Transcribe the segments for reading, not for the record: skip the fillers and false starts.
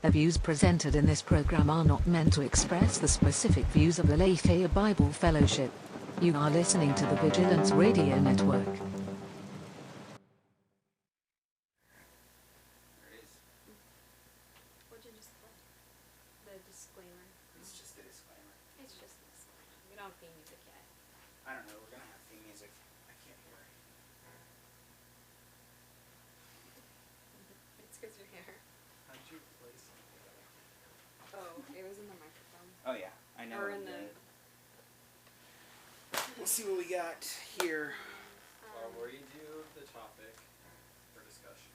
The views presented in this program are not meant to express the specific views of the Lafayette Bible Fellowship. You are listening to the Vigilance Radio Network. What'd you just put? The disclaimer. It's just a disclaimer. It's just a disclaimer. We don't have theme music yet. I don't know, we're gonna have theme music. I can't hear it. It's because your hair. How'd you play something? Oh, it was in the microphone. Oh yeah, I know. Or in the... We'll see what we got here. I'll read you the topic for discussion.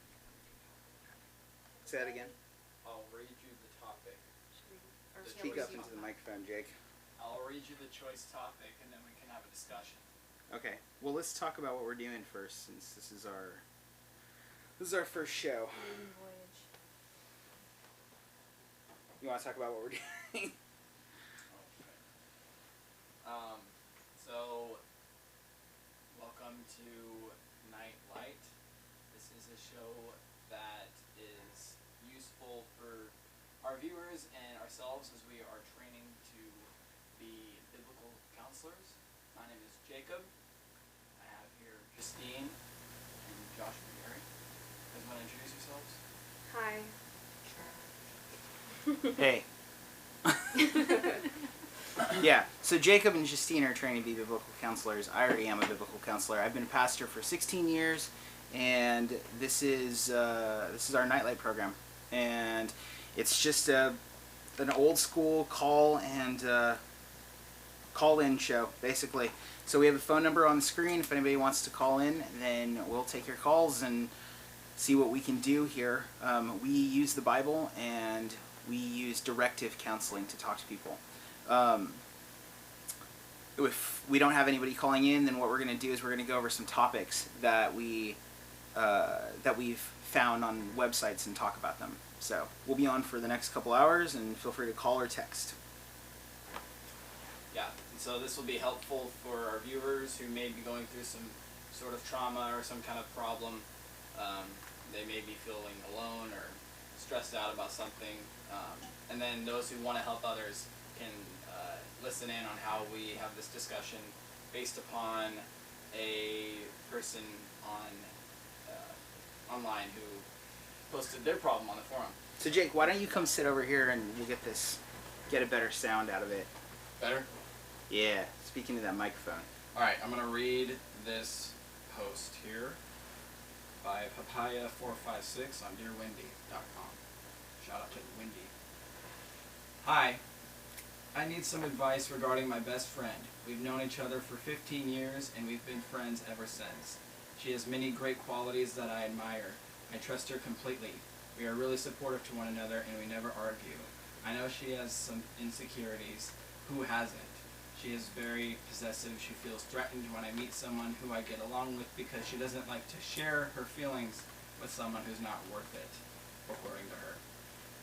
Say that again. I'll read you the topic. Speak up into the microphone, Jake. I'll read you the choice topic, and then we can have a discussion. Okay. Well, let's talk about what we're doing first, since this is our first show. Maiden voyage. You want to talk about what we're doing? Okay. So, welcome to NITE LITE. This is a show that is useful for our viewers and ourselves as we are training to be biblical counselors. My name is Jacob. I have here Justine and Josh and Gary. You guys want to introduce yourselves? Hi. Hey. Yeah, so Jacob and Justine are training to be biblical counselors. I already am a biblical counselor. I've been a pastor for 16 years, and this is our NITE LITE program. And it's just an old school call-in show, basically. So we have a phone number on the screen. If anybody wants to call in, then we'll take your calls and see what we can do here. We use the Bible, and we use directive counseling to talk to people. If we don't have anybody calling in, then what we're going to do is we're going to go over some topics that we've found on websites and talk about them. So we'll be on for the next couple hours, and feel free to call or text. Yeah, and so this will be helpful for our viewers who may be going through some sort of trauma or some kind of problem. They may be feeling alone or stressed out about something. And then those who want to help others can listen in on how we have this discussion based upon a person online who posted their problem on the forum. So Jake, why don't you come sit over here and we'll get a better sound out of it. Better? Yeah, speaking to that microphone. Alright, I'm going to read this post here by Papaya456 on DearWindy.com. Shout out to Windy. Hi. I need some advice regarding my best friend. We've known each other for 15 years and we've been friends ever since. She has many great qualities that I admire. I trust her completely. We are really supportive to one another and we never argue. I know she has some insecurities. Who hasn't? She is very possessive. She feels threatened when I meet someone who I get along with because she doesn't like to share her feelings with someone who's not worth it, according to her.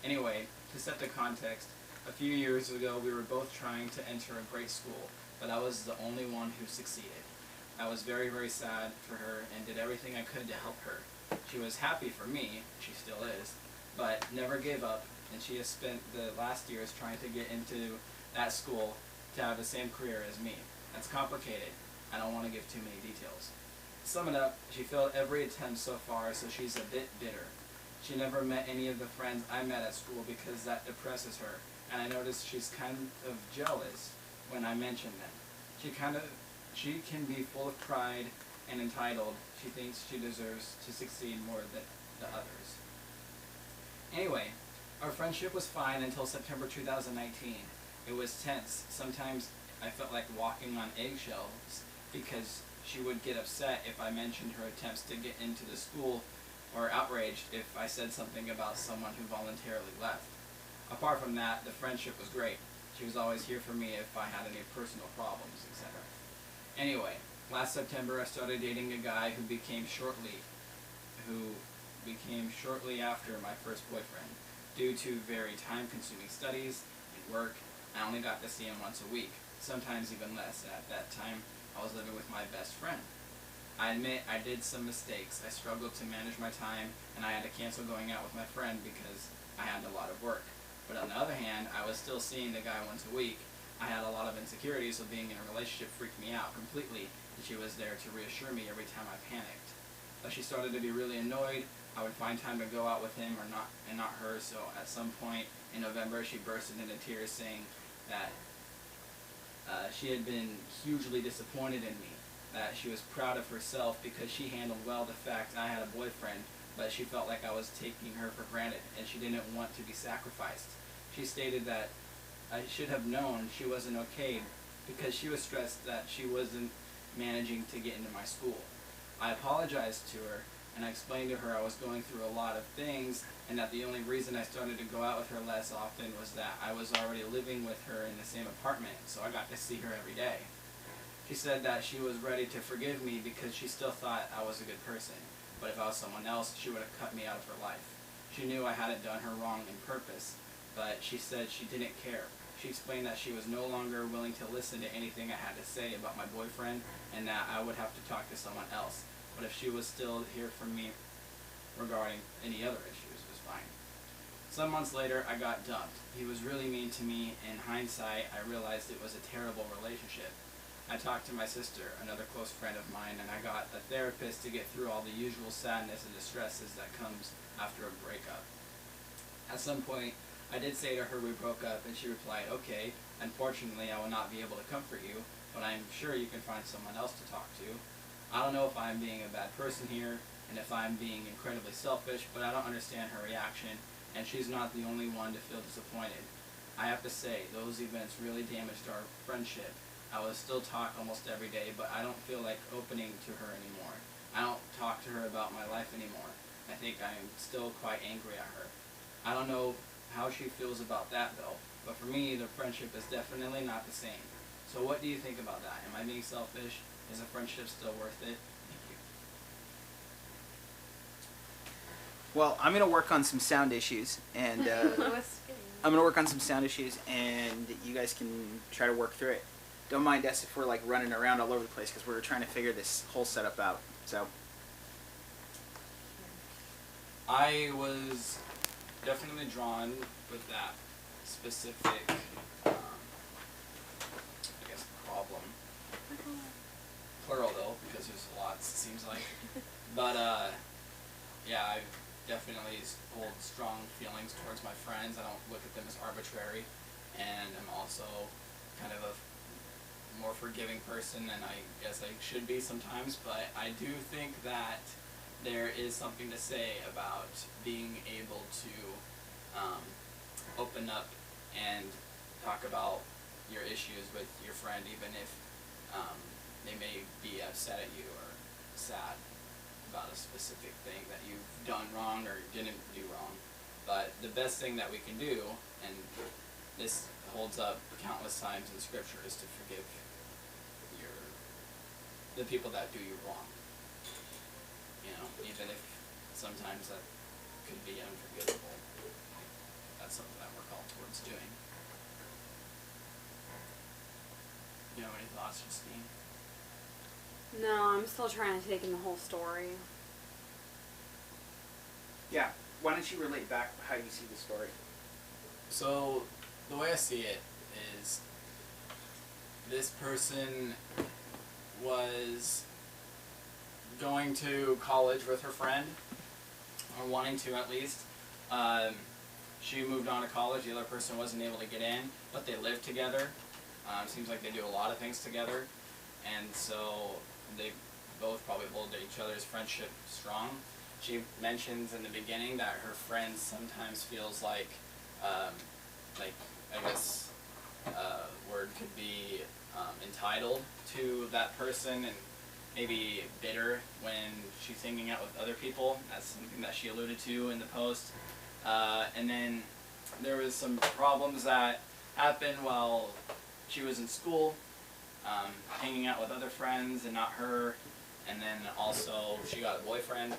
Anyway, to set the context, a few years ago we were both trying to enter a great school, but I was the only one who succeeded. I was very, very sad for her and did everything I could to help her. She was happy for me, she still is, but never gave up, and she has spent the last years trying to get into that school to have the same career as me. That's complicated. I don't want to give too many details. To sum it up, she failed every attempt so far, so she's a bit bitter. She never met any of the friends I met at school because that depresses her, and I noticed she's kind of jealous when I mention them. She can be full of pride and entitled. She thinks she deserves to succeed more than the others. Anyway, our friendship was fine until September 2019. It was tense. Sometimes I felt like walking on eggshells because she would get upset if I mentioned her attempts to get into the school, or outraged if I said something about someone who voluntarily left. Apart from that, the friendship was great. She was always here for me if I had any personal problems, etc. Anyway, last September I started dating a guy who became shortly after my first boyfriend. Due to very time-consuming studies and work, I only got to see him once a week, sometimes even less. At that time, I was living with my best friend. I admit I did some mistakes. I struggled to manage my time, and I had to cancel going out with my friend because I had a lot of work. But on the other hand, I was still seeing the guy once a week. I had a lot of insecurities, so being in a relationship freaked me out completely, and she was there to reassure me every time I panicked. But she started to be really annoyed. I would find time to go out with him or not, and not her, so at some point in November she bursted into tears saying that she had been hugely disappointed in me, that she was proud of herself because she handled well the fact I had a boyfriend, but she felt like I was taking her for granted and she didn't want to be sacrificed. She stated that I should have known she wasn't okay because she was stressed that she wasn't managing to get into my school. I apologized to her and I explained to her I was going through a lot of things and that the only reason I started to go out with her less often was that I was already living with her in the same apartment, so I got to see her every day. She said that she was ready to forgive me because she still thought I was a good person, but if I was someone else, she would have cut me out of her life. She knew I hadn't done her wrong in purpose, but she said she didn't care. She explained that she was no longer willing to listen to anything I had to say about my boyfriend and that I would have to talk to someone else. But if she was still here for me regarding any other issues, it was fine. Some months later, I got dumped. He was really mean to me. In hindsight, I realized it was a terrible relationship. I talked to my sister, another close friend of mine, and I got a therapist to get through all the usual sadness and distresses that comes after a breakup. At some point, I did say to her we broke up, and she replied, "Okay, unfortunately I will not be able to comfort you, but I am sure you can find someone else to talk to." I don't know if I'm being a bad person here, and if I'm being incredibly selfish, but I don't understand her reaction, and she's not the only one to feel disappointed. I have to say, those events really damaged our friendship. I will still talk almost every day, but I don't feel like opening to her anymore. I don't talk to her about my life anymore. I think I am still quite angry at her. I don't know how she feels about that though, but for me, the friendship is definitely not the same. So what do you think about that? Am I being selfish? Is a friendship still worth it? Thank you. Well, I'm going to work on some sound issues, and I'm going to work on some sound issues, and you guys can try to work through it. Don't mind us if we're like running around all over the place because we're trying to figure this whole setup out. So I was definitely drawn with that specific, I guess, problem. Plural though, because there's lots, it seems like. But yeah, I definitely hold strong feelings towards my friends. I don't look at them as arbitrary, and I'm also kind of a more forgiving person than I guess I should be sometimes, but I do think that there is something to say about being able to open up and talk about your issues with your friend, even if they may be upset at you or sad about a specific thing that you've done wrong or didn't do wrong. But the best thing that we can do, and this holds up countless times in Scripture, is to forgive the people that do you wrong. You know, even if sometimes that could be unforgivable, that's something that we're called towards doing. You have any thoughts, Justine? No, I'm still trying to take in the whole story. yeah, why don't you relate back how you see the story? So, the way I see it is this person was going to college with her friend, or wanting to at least. She moved on to college, the other person wasn't able to get in, but they lived together. Seems like they do a lot of things together, and so they both probably hold each other's friendship strong. She mentions in the beginning that her friend sometimes feels like I guess word could be entitled to that person and maybe bitter when she's hanging out with other people. That's something that she alluded to in the post. And then there was some problems that happened while she was in school, hanging out with other friends and not her. And then also she got a boyfriend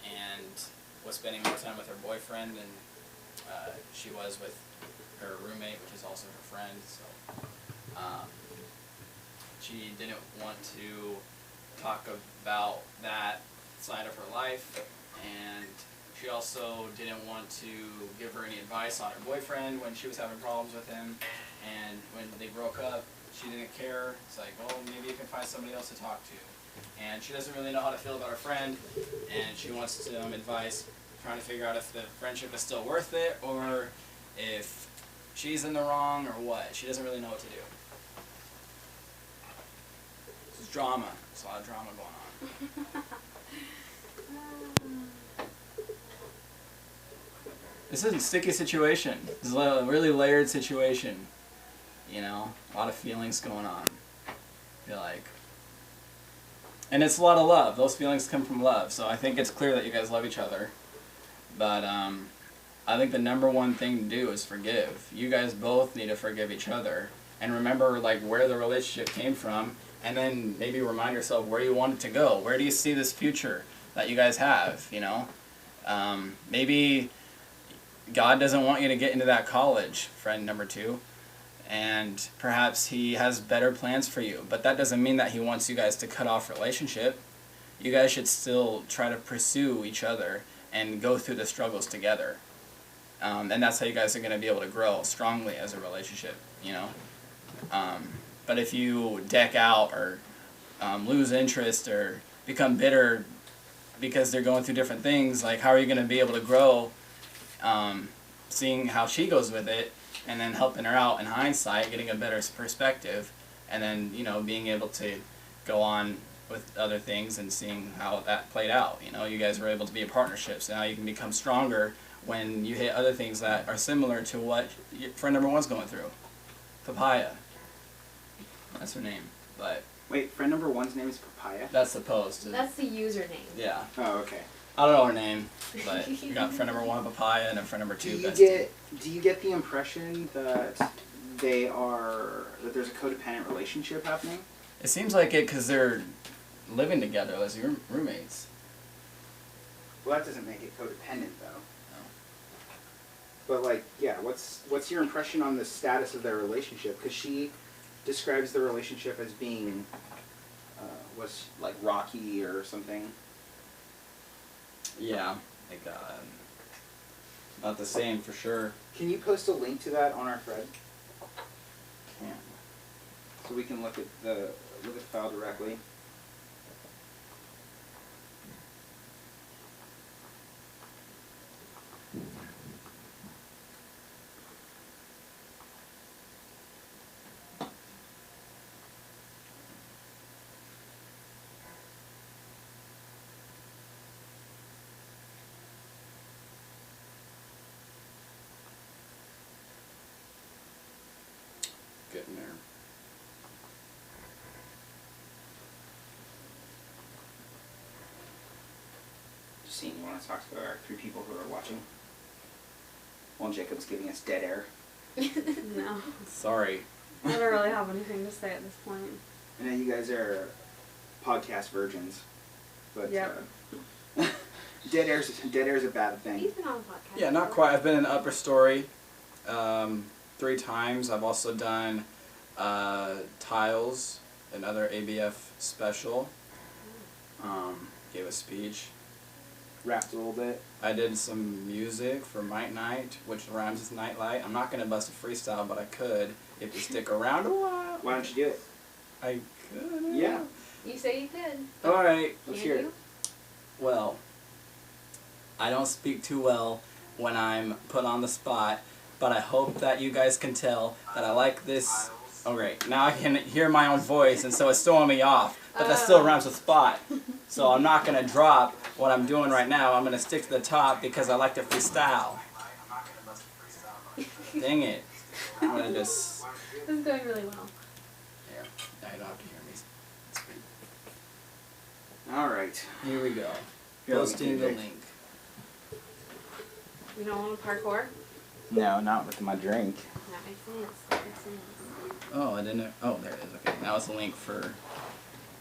and was spending more time with her boyfriend than she was with her roommate, which is also her friend. So she didn't want to talk about that side of her life, and She also didn't want to give her any advice on her boyfriend when she was having problems with him. And when they broke up, she didn't care. It's like, well, maybe you can find somebody else to talk to. And she doesn't really know how to feel about her friend, and she wants some advice, trying to figure out if the friendship is still worth it, or if she's in the wrong, or what. She doesn't really know what to do. This is drama. There's a lot of drama going on. This is a sticky situation. This is a really layered situation. You know, a lot of feelings going on. I feel like. And it's a lot of love. Those feelings come from love. So I think it's clear that you guys love each other. But I think the number one thing to do is forgive. You guys both need to forgive each other. And remember like where the relationship came from. And then maybe remind yourself where you want it to go. Where do you see this future that you guys have, you know? Maybe God doesn't want you to get into that college, friend number 2. And perhaps he has better plans for you. But that doesn't mean that he wants you guys to cut off relationship. You guys should still try to pursue each other and go through the struggles together. And that's how you guys are going to be able to grow strongly as a relationship, you know. But if you deck out or lose interest or become bitter because they're going through different things, like how are you going to be able to grow seeing how she goes with it and then helping her out in hindsight, getting a better perspective, and then, you know, being able to go on with other things and seeing how that played out. You know, you guys were able to be a partnership, so now you can become stronger when you hit other things that are similar to what friend number 1's going through. Papaya. That's her name, but... Wait, friend number 1's name is Papaya? That's supposed to... That's the username. Yeah. Oh, okay. I don't know her name, but you got friend number 1, Papaya, and a friend number 2, Do you get the impression that there's a codependent relationship happening? It seems like it because they're living together as roommates. Well, that doesn't make it codependent, though. No. But, like, yeah, what's your impression on the status of their relationship? Because she describes the relationship as being, like, rocky or something. Yeah, like, not the same for sure. Can you post a link to that on our thread? Can't. So we can look at the file directly. Getting there. Justine, you want to talk to our 3 people who are watching? While Jacob's giving us dead air. No. Sorry. I don't really have anything to say at this point. I know you guys are podcast virgins, but Yep. dead air's a bad thing. He's been on a podcast. Yeah, not quite. I've been in the Upper Story 3 times. I've also done Tiles, another ABF special. Gave a speech. Rapped a little bit. I did some music for Might Night, which rhymes with Nightlight. I'm not going to bust a freestyle, but I could if you stick around a while. Why don't you do it? I could. Yeah. You say you could. Alright. Let's Can hear you? it. Well, I don't speak too well when I'm put on the spot, but I hope that you guys can tell that I like this. Oh great, now I can hear my own voice, and so it's throwing me off, but that still rhymes with spot. So I'm not going to drop what I'm doing right now. I'm going to stick to the top because I like to freestyle. Dang it. I'm going to just... This is going really well. Here, now you don't have to hear me. It's good. Alright. Here we go. Here, Posting the let me link. You don't want to parkour? No, not with my drink. That makes sense. That makes sense. Oh, I didn't... Oh, there it is. Okay, now it's a link for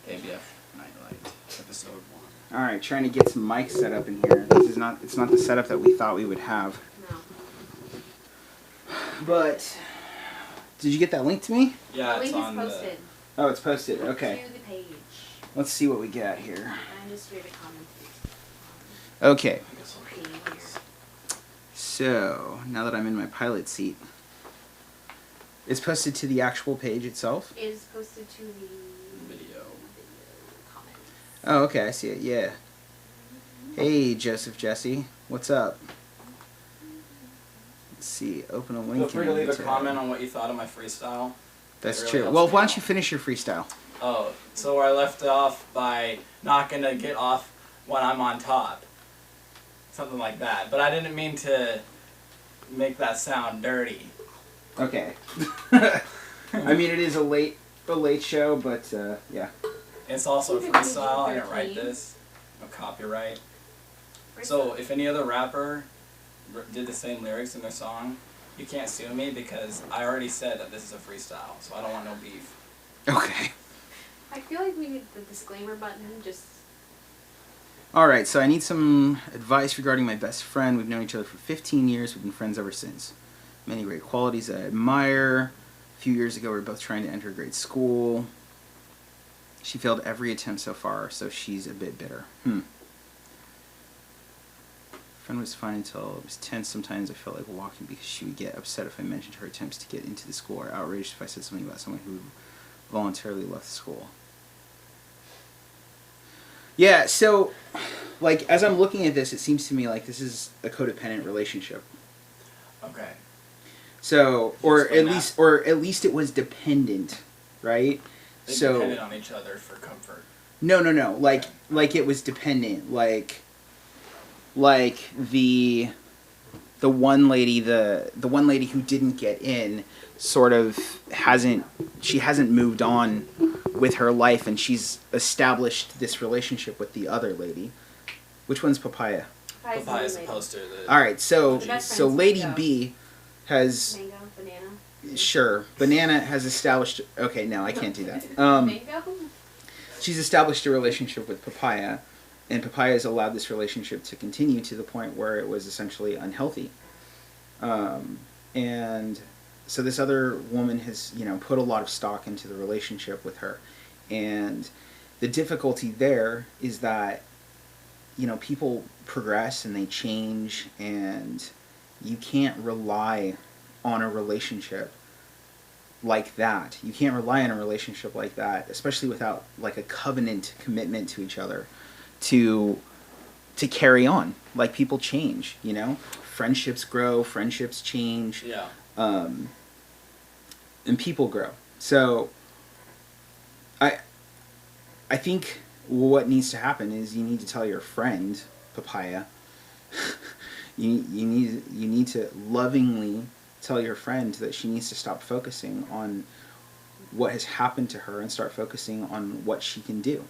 ABF Nightlight, episode 1. Alright, trying to get some mics set up in here. It's not the setup that we thought we would have. No. But, did you get that link to me? Yeah, The it's link on is posted Oh, it's posted. Okay. to the page. Let's see what we got here. And just read a comment. Okay. Page. here. So, now that I'm in my pilot seat, it's posted to the actual page itself? It is posted to the Video. comments. Oh, okay, I see it, yeah. Hey, Jesse, what's up? Let's see, open a link. Feel free to leave a tab. comment on what you thought of my freestyle. That's really true. helps Well, me why out. don't you finish your freestyle? Oh, so where I left off by not gonna get off when I'm on top. Something like that. But I didn't mean to make that sound dirty. Okay. I mean, it is a late show, but yeah. It's also a You can freestyle. I keep it didn't write clean. this. No copyright. So if any other rapper did the same lyrics in their song, you can't sue me because I already said that this is a freestyle, so I don't want no beef. Okay. I feel like we need the disclaimer button just... Alright, so I need some advice regarding my best friend. We've known each other for 15 years. We've been friends ever since. Many great qualities I admire. A few years ago, we were both trying to enter grade school. She failed every attempt so far, so she's a bit bitter. Friend was fine until it was tense. Sometimes I felt like walking because she would get upset if I mentioned her attempts to get into the school, or outraged if I said something about someone who voluntarily left the school. Yeah, so, like, as I'm looking at this, it seems to me like this is a codependent relationship. Okay. So, or Explain at least it was dependent, right? They So depended on each other for comfort. no, like it was dependent, like the one lady who didn't get in sort of hasn't moved on with her life, and she's established this relationship with the other lady. Which one's Papaya? Papaya's the poster. All right, so The best so friend's Lady Mango. B has Mango, banana. sure Banana has established. Okay, no, I can't do that. Mango? She's established a relationship with Papaya, and Papaya has allowed this relationship to continue to the point where it was essentially unhealthy. And so this other woman has, put a lot of stock into the relationship with her. And the difficulty there is that, people progress and they change, and you can't rely on a relationship like that. You can't rely on a relationship like that, especially without like a covenant commitment to each other to carry on. Like, people change, friendships grow, friendships change. Yeah. And people grow. So I think what needs to happen is you need to tell your friend, Papaya, you need to lovingly tell your friend that she needs to stop focusing on what has happened to her and start focusing on what she can do.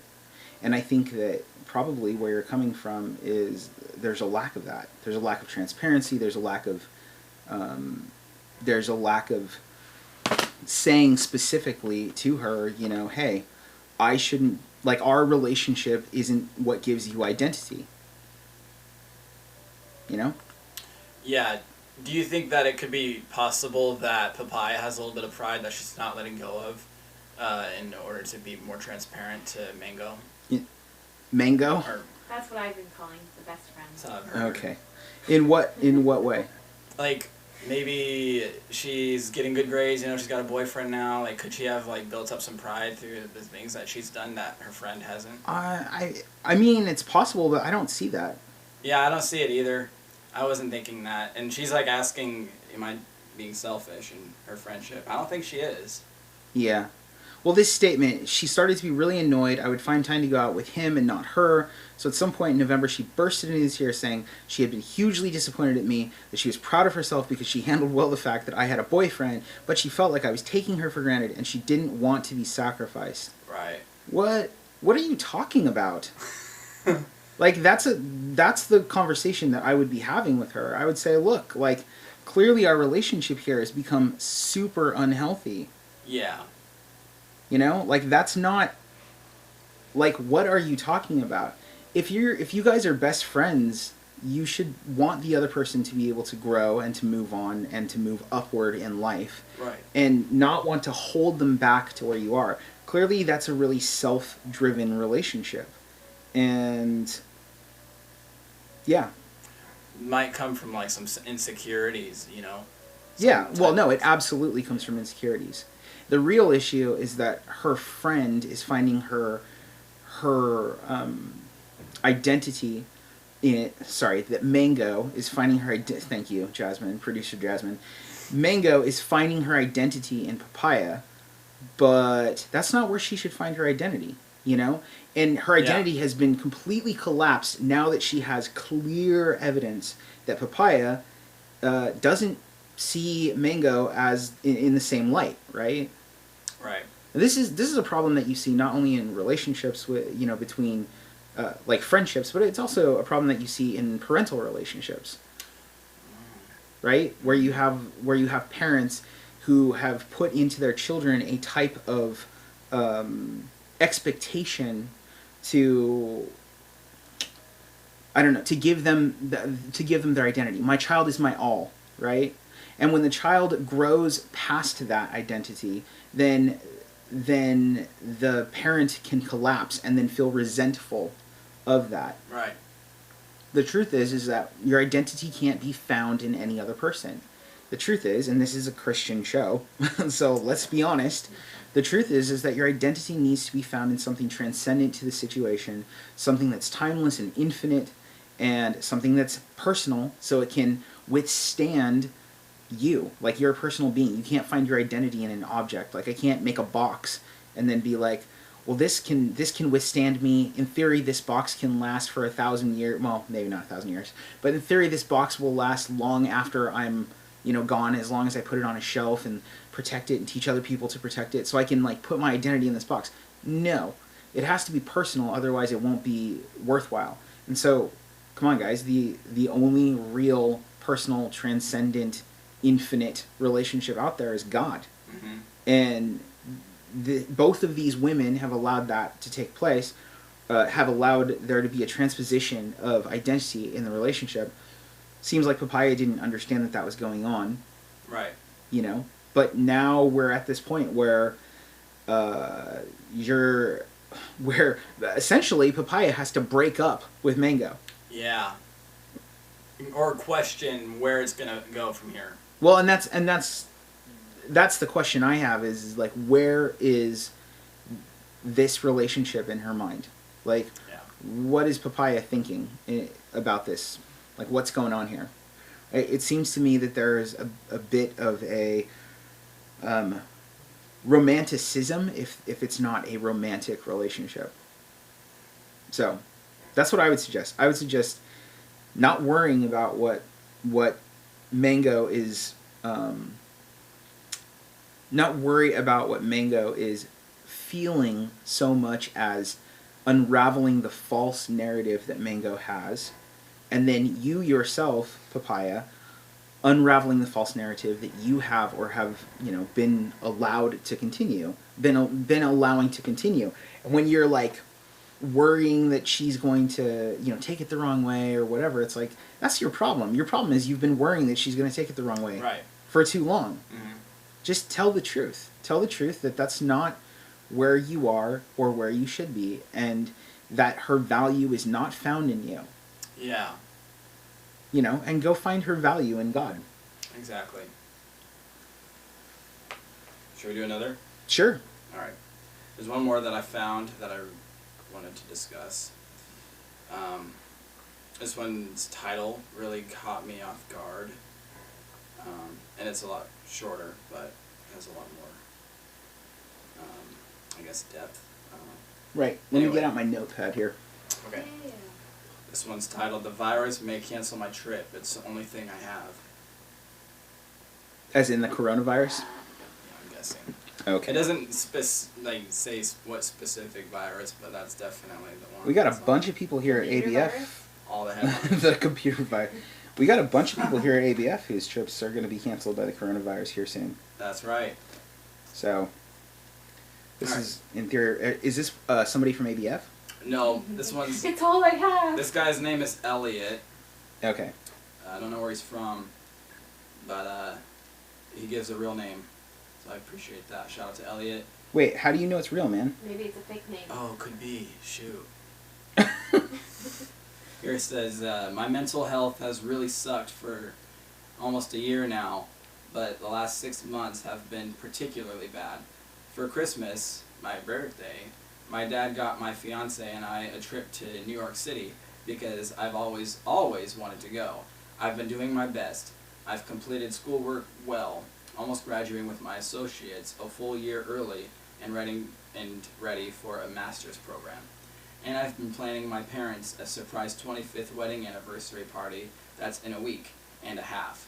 And I think that probably where you're coming from is there's a lack of that. There's a lack of transparency. There's a lack of saying specifically to her, hey, I shouldn't, like, our relationship isn't what gives you identity. Yeah. Do you think that it could be possible that Papaya has a little bit of pride that she's not letting go of in order to be more transparent to Mango? Mango? Or, That's what I've been calling the best friend. that's how I've heard. Okay. In what way? Like, maybe she's getting good grades, she's got a boyfriend now. Like, could she have, built up some pride through the things that she's done that her friend hasn't? I mean, it's possible, but I don't see that. Yeah, I don't see it either. I wasn't thinking that. And she's, asking, am I being selfish in her friendship? I don't think she is. Yeah. Well, this statement, she started to be really annoyed. I would find time to go out with him and not her. So at some point in November, she bursted into tears saying she had been hugely disappointed at me, that she was proud of herself because she handled well the fact that I had a boyfriend, but she felt like I was taking her for granted and she didn't want to be sacrificed. Right. What are you talking about? That's the conversation that I would be having with her. I would say, look, clearly our relationship here has become super unhealthy. Yeah. That's not, what are you talking about? If you guys are best friends, you should want the other person to be able to grow and to move on and to move upward in life. Right. And not want to hold them back to where you are. Clearly, that's a really self-driven relationship. And, yeah. might come from like some insecurities, you know. Yeah, well, no, it absolutely comes from insecurities. The real issue is that her friend is finding her identity in, sorry, that Mango is finding her, thank you, Jasmine, producer Jasmine. Mango is finding her identity in Papaya, but that's not where she should find her identity, you know? And her identity has been completely collapsed now that she has clear evidence that Papaya doesn't see Mango as in the same light, right? Right. This is a problem that you see not only in relationships with, you know, between like friendships, but it's also a problem that you see in parental relationships, right? Where you have parents who have put into their children a type of expectation to, I don't know, to give them their identity. My child is my all, right? And when the child grows past that identity, then the parent can collapse and then feel resentful of that. Right. The truth is that your identity can't be found in any other person. The truth is, and this is a Christian show, so let's be honest, the truth is that your identity needs to be found in something transcendent to the situation, something that's timeless and infinite, and something that's personal, so it can withstand you. Like, you're a personal being. You can't find your identity in an object. Like, I can't make a box and then be like, well, this can withstand me. In theory, this box can last for 1,000 years. Well, maybe not 1,000 years, but in theory, this box will last long after I'm, you know, gone, as long as I put it on a shelf and protect it and teach other people to protect it, so I can, like, put my identity in this box. No. It has to be personal, otherwise it won't be worthwhile. And so, come on, guys, the only real personal, transcendent, infinite relationship out there is God. Mm-hmm. And both of these women have allowed that to take place, have allowed there to be a transposition of identity in the relationship. Seems like Papaya didn't understand that was going on. Right. You know? But now we're at this point where where essentially Papaya has to break up with Mango. Yeah. Or question where it's gonna go from here. Well, and that's the question I have is like, where is this relationship in her mind? Like, what is Papaya thinking about this? Like, what's going on here? It seems to me that there's a bit of a romanticism if it's not a romantic relationship. So, that's what I would suggest. I would suggest not worrying about what Mango is, not worry about what Mango is feeling so much as unraveling the false narrative that Mango has, and then you yourself, Papaya, unraveling the false narrative that you have or have, you know, been allowed to continue, been allowing to continue. And when you're like worrying that she's going to, you know, take it the wrong way or whatever, it's like, that's your problem. Your problem is you've been worrying that she's going to take it the wrong way for too long. Mm-hmm. Just tell the truth. Tell the truth that that's not where you are or where you should be, and that her value is not found in you. Yeah. You know, and go find her value in God. Exactly. Should we do another? Sure. All right. There's one more that I found that I wanted to discuss. This one's title really caught me off guard. And it's a lot shorter, but has a lot more, I guess, depth. Right. Let me Anyway. get out my notepad here. Okay. This one's titled, "The Virus May Cancel My Trip. It's the Only Thing I Have." As in the coronavirus? Yeah, I'm guessing. Okay. It doesn't say what specific virus, but that's definitely the one. We got a bunch of people here at Computer ABF. virus? All the headlines. The computer virus. We got a bunch of people here at ABF whose trips are going to be canceled by the coronavirus here soon. That's right. So, this All is, in theory, is this somebody from ABF? No, this one's... It's all I have. This guy's name is Elliot. Okay. I don't know where he's from, but he gives a real name, so I appreciate that. Shout out to Elliot. Wait, how do you know it's real, man? Maybe it's a fake name. Oh, could be. Shoot. Here it says, my mental health has really sucked for almost a year now, but the last 6 months have been particularly bad. For Christmas, my birthday, my dad got my fiance and I a trip to New York City because I've always wanted to go. I've been doing my best. I've completed schoolwork well, almost graduating with my associates a full year early and ready for a master's program. And I've been planning my parents a surprise 25th wedding anniversary party that's in a week and a half.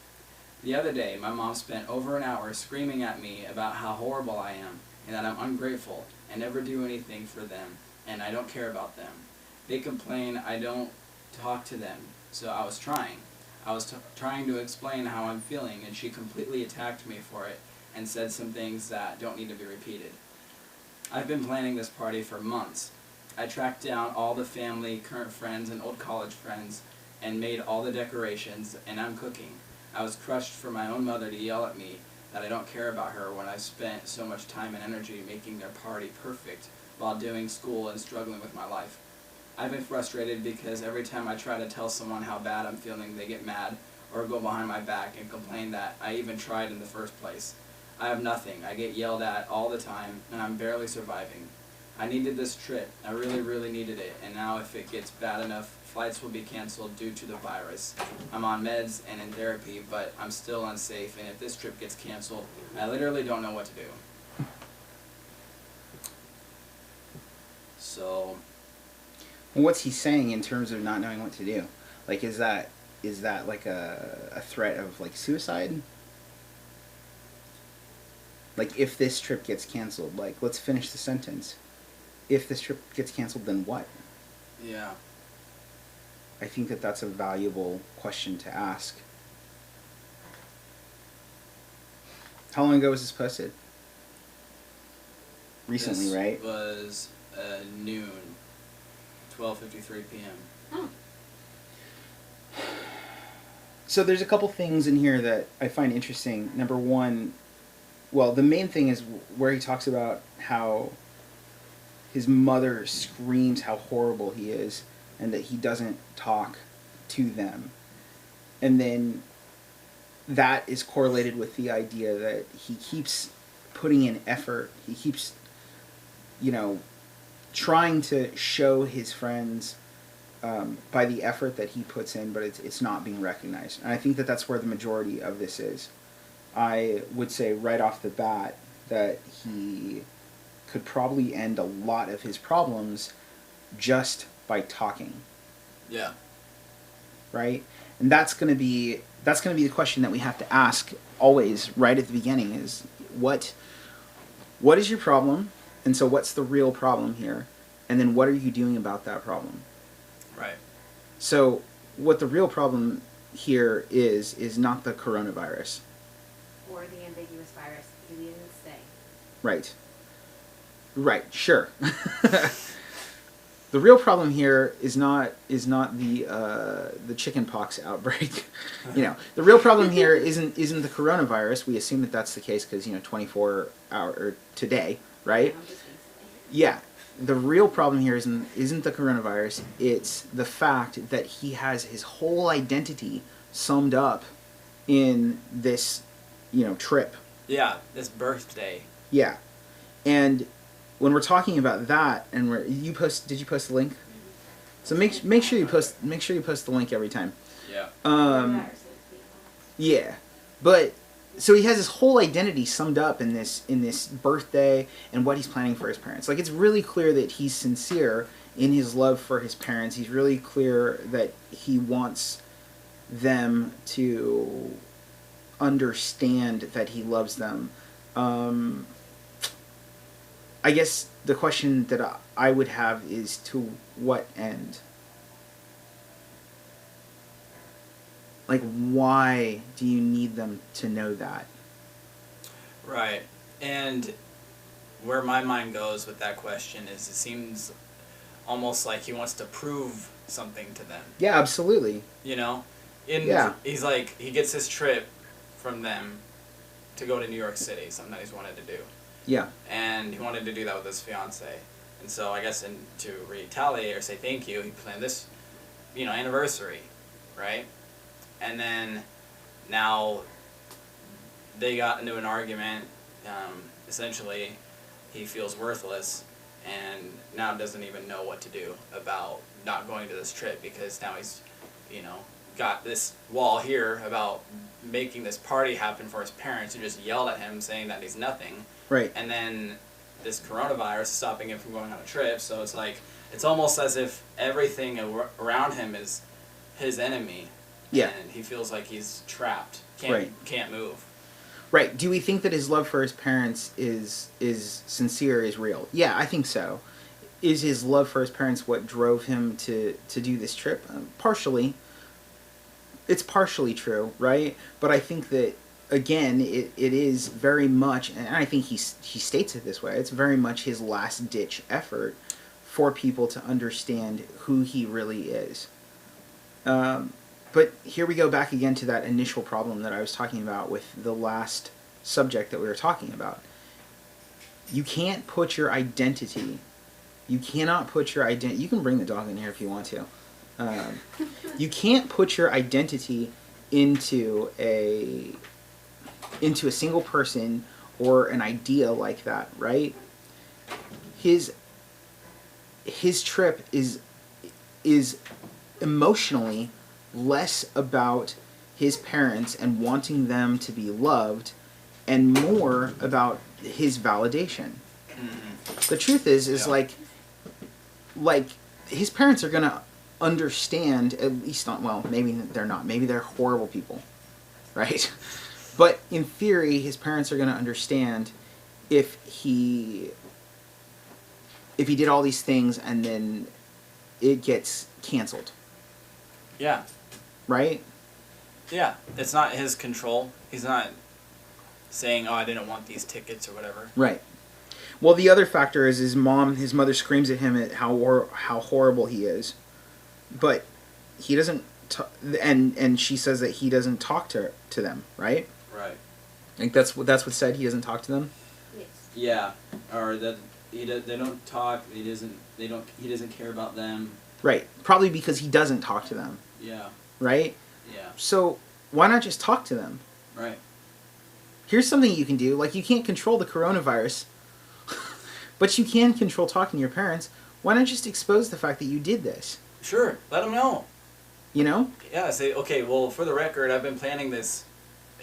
The other day, my mom spent over an hour screaming at me about how horrible I am and that I'm ungrateful and never do anything for them and I don't care about them. They complain I don't talk to them, so I was trying. I was trying to explain how I'm feeling and she completely attacked me for it and said some things that don't need to be repeated. I've been planning this party for months. I tracked down all the family, current friends, and old college friends and made all the decorations, and I'm cooking. I was crushed for my own mother to yell at me that I don't care about her when I've spent so much time and energy making their party perfect while doing school and struggling with my life. I've been frustrated because every time I try to tell someone how bad I'm feeling, they get mad or go behind my back and complain that I even tried in the first place. I have nothing. I get yelled at all the time, and I'm barely surviving. I needed this trip. I really, really needed it, and now if it gets bad enough, flights will be canceled due to the virus. I'm on meds and in therapy, but I'm still unsafe, and if this trip gets canceled, I literally don't know what to do. So... What's he saying in terms of not knowing what to do? Like, is that like a threat of, like, suicide? Like, if this trip gets canceled, like, let's finish the sentence. If this trip gets canceled, then what? Yeah. I think that that's a valuable question to ask. How long ago was this posted? Recently, this right? Was noon, 12:53 p.m. Oh. So there's a couple things in here that I find interesting. Number one, well, the main thing is where he talks about how his mother screams how horrible he is and that he doesn't talk to them. And then that is correlated with the idea that he keeps putting in effort. He keeps, trying to show his friends by the effort that he puts in, but it's not being recognized. And I think that that's where the majority of this is. I would say right off the bat that he could probably end a lot of his problems just by talking. Yeah. Right? And that's going to be the question that we have to ask always right at the beginning is what is your problem? And so what's the real problem here? And then what are you doing about that problem? Right. So what the real problem here is not the coronavirus. Or the ambiguous virus, because he didn't say. Right. Right, sure. The real problem here is not the chicken pox outbreak. The real problem here isn't the coronavirus. We assume that that's the case because 24 hour or today, right? I'm just gonna say. Yeah. The real problem here isn't the coronavirus. It's the fact that he has his whole identity summed up in this, trip. Yeah, this birthday. Yeah, and when we're talking about that, and did you post the link? So make sure you post the link every time. Yeah. Yeah, but so he has his whole identity summed up in this birthday and what he's planning for his parents. Like, it's really clear that he's sincere in his love for his parents. He's really clear that he wants them to understand that he loves them. I guess the question that I would have is to what end? Like, why do you need them to know that? Right. And where my mind goes with that question is it seems almost like he wants to prove something to them. Yeah, absolutely. Yeah. He's like, he gets his trip from them to go to New York City, something that he's wanted to do. Yeah. And he wanted to do that with his fiance. And so I guess to retaliate or say thank you, he planned this anniversary, right? And then now they got into an argument. Essentially, he feels worthless and now doesn't even know what to do about not going to this trip because now he's, got this wall here about making this party happen for his parents who just yelled at him saying that he's nothing. Right. And then this coronavirus is stopping him from going on a trip, so it's like, it's almost as if everything around him is his enemy. Yeah. And he feels like he's trapped. Right. Can't move. Right. Do we think that his love for his parents is sincere, is real? Yeah, I think so. Is his love for his parents what drove him to do this trip? Partially. It's partially true, right? But I think that, again, it is very much, and I think he states it this way, it's very much his last-ditch effort for people to understand who he really is. But here we go back again to that initial problem that I was talking about with the last subject that we were talking about. You can't put your identity, you cannot put your identity, you can bring the dog in here if you want to. You can't put your identity into a single person or an idea like that, right? His trip is emotionally less about his parents and wanting them to be loved and more about his validation. Mm-hmm. The truth is like his parents are going to understand, at least not, well, maybe they're not, maybe they're horrible people, right? But in theory, his parents are going to understand if he did all these things and then it gets canceled. Yeah. Right? Yeah. It's not his control. He's not saying, I didn't want these tickets or whatever. Right. Well, the other factor is his mother screams at him at how horrible he is. But he doesn't, and she says that he doesn't talk to them, right? Right. I think that's what's said. He doesn't talk to them. Yes. Yeah, or that they don't talk. He doesn't care about them. Right. Probably because he doesn't talk to them. Yeah. Right. Yeah. So why not just talk to them? Right. Here's something you can do. Like, you can't control the coronavirus, but you can control talking to your parents. Why not just expose the fact that you did this? Sure, let them know. You know? Yeah, say, okay, well, for the record, I've been planning this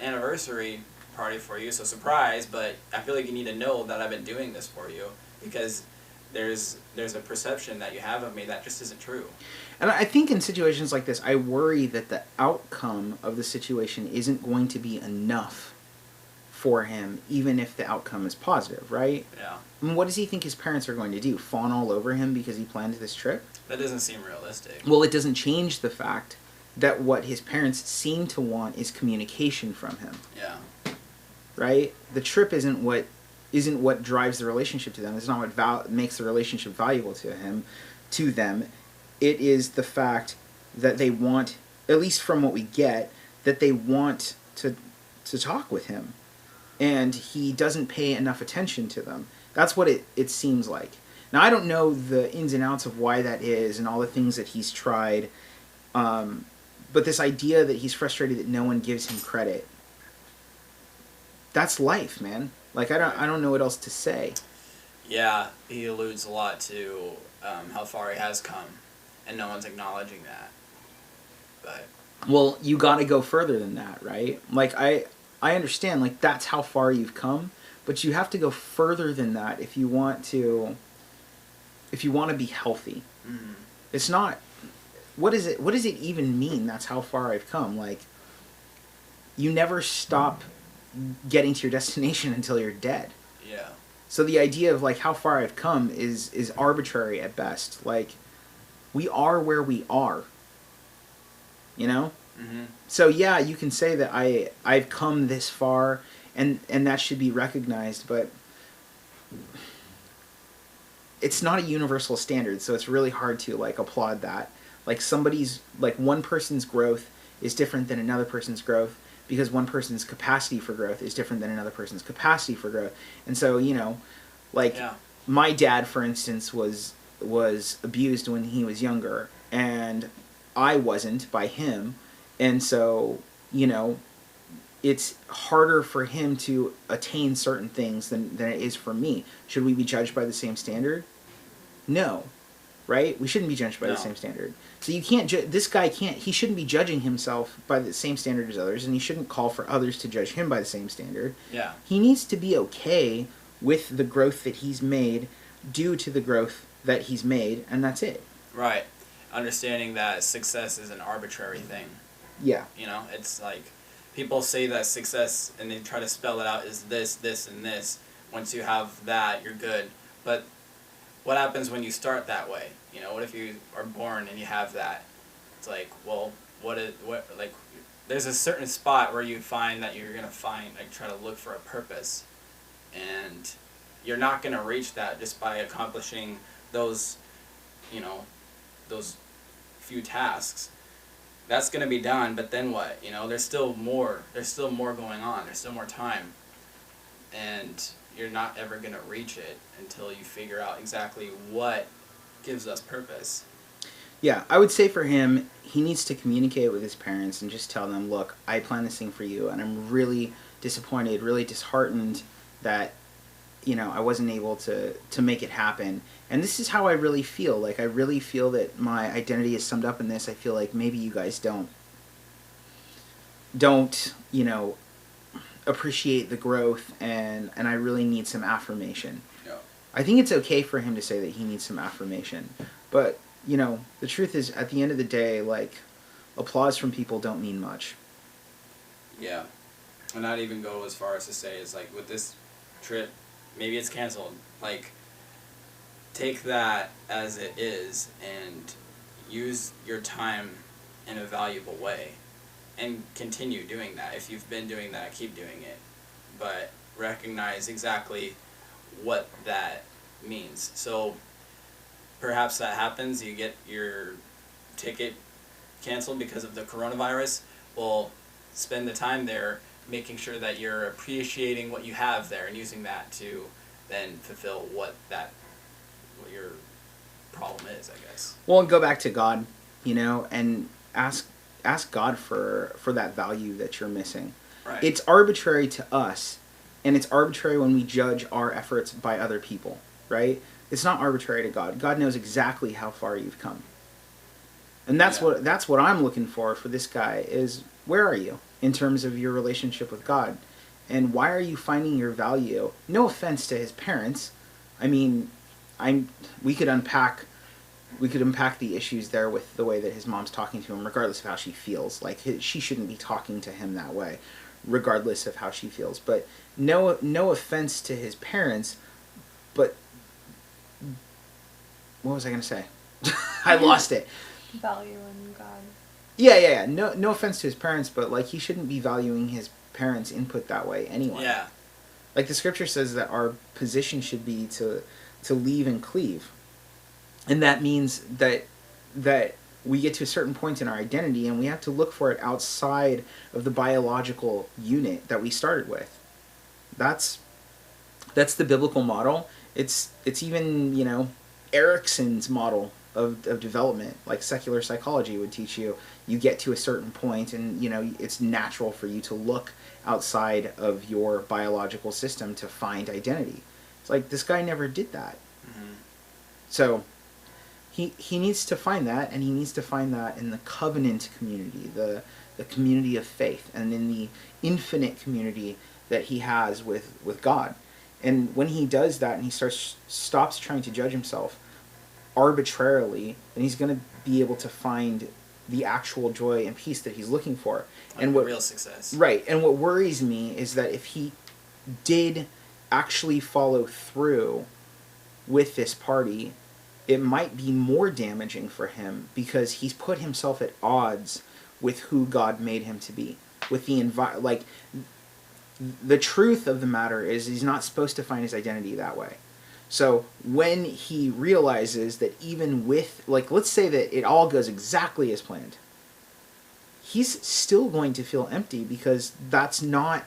anniversary party for you, so surprise, but I feel like you need to know that I've been doing this for you, because there's a perception that you have of me that just isn't true. And I think in situations like this, I worry that the outcome of the situation isn't going to be enough for him, even if the outcome is positive, right? Yeah. I mean, what does he think his parents are going to do? Fawn all over him because he planned this trip? That doesn't seem realistic. Well, it doesn't change the fact that what his parents seem to want is communication from him. Yeah. Right? The trip isn't what drives the relationship to them. It's not what makes the relationship valuable to them. It is the fact that they want, at least from what we get, that they want to talk with him. And he doesn't pay enough attention to them. That's what it seems like. Now, I don't know the ins and outs of why that is and all the things that he's tried, but this idea that he's frustrated that no one gives him credit, that's life, man. Like, I don't know what else to say. Yeah, he alludes a lot to how far he has come, and no one's acknowledging that. But well, you got to go further than that, right? Like, I understand, like, that's how far you've come, but you have to go further than that if you want to be healthy. Mm-hmm. It's not, what does it even mean, that's how far I've come? Like, you never stop getting to your destination until you're dead. Yeah. So the idea of, like, how far I've come is arbitrary at best. Like, we are where we are. You know? Mm-hmm. So yeah, you can say that I've come this far, and that should be recognized, but it's not a universal standard, so it's really hard to, like, applaud that. Like, one person's growth is different than another person's growth, because one person's capacity for growth is different than another person's capacity for growth. And so, you know, like, yeah. My dad, for instance, was abused when he was younger, and I wasn't by him, and so, it's harder for him to attain certain things than it is for me. Should we be judged by the same standard? No. Right? We shouldn't be judged by the same standard. So you can't this guy he shouldn't be judging himself by the same standard as others, and he shouldn't call for others to judge him by the same standard. Yeah. He needs to be okay with the growth that he's made due to the growth that he's made, and that's it. Right. Understanding that success is an arbitrary thing. Yeah. It's like people say that success, and they try to spell it out, is this, this, and this. Once you have that, you're good. But what happens when you start that way? What if you are born and you have that? It's like, well, there's a certain spot where you find that you're going to try to look for a purpose. And you're not going to reach that just by accomplishing those, those few tasks. That's going to be done, but then what? There's still more going on. There's still more time. And you're not ever going to reach it until you figure out exactly what gives us purpose. Yeah, I would say for him, he needs to communicate with his parents and just tell them, look, I planned this thing for you, and I'm really disappointed, really disheartened that, I wasn't able to make it happen. And this is how I really feel. Like, I really feel that my identity is summed up in this. I feel like maybe you guys don't, appreciate the growth, and I really need some affirmation. Yeah. I think it's okay for him to say that he needs some affirmation. But, the truth is, at the end of the day, applause from people don't mean much. Yeah. And not even go as far as to say, it's like, with this trip, maybe it's canceled. Take that as it is and use your time in a valuable way. And continue doing that. If you've been doing that, keep doing it. But recognize exactly what that means. So perhaps that happens, you get your ticket canceled because of the coronavirus. Well, spend the time there making sure that you're appreciating what you have there and using that to then fulfill what your problem is, I guess. Well, and go back to God, and ask God for that value that you're missing. Right. It's arbitrary to us, and it's arbitrary when we judge our efforts by other people, right? It's not arbitrary to God. God knows exactly how far you've come. And that's what I'm looking for this guy is, where are you in terms of your relationship with God? And why are you finding your value? No offense to his parents. I mean, we could unpack the issues there with the way that his mom's talking to him, regardless of how she feels. She shouldn't be talking to him that way, regardless of how she feels. But no offense to his parents, but what was I going to say? I lost it. Value in God. Yeah. No offense to his parents, but he shouldn't be valuing his parents' input that way anyway. Yeah. The scripture says that our position should be to leave and cleave. And that means that we get to a certain point in our identity and we have to look for it outside of the biological unit that we started with. That's the biblical model. It's even, Erickson's model of development, secular psychology would teach you. You get to a certain point and, it's natural for you to look outside of your biological system to find identity. It's this guy never did that. Mm-hmm. So he needs to find that, and he needs to find that in the covenant community, the community of faith, and in the infinite community that he has with God. And when he does that and he stops trying to judge himself arbitrarily, then he's going to be able to find the actual joy and peace that he's looking for. And what real success. Right. And what worries me is that if he did actually follow through with this party, it might be more damaging for him because he's put himself at odds with who God made him to be. With the truth of the matter is he's not supposed to find his identity that way. So when he realizes that even with, let's say that it all goes exactly as planned, he's still going to feel empty because that's not,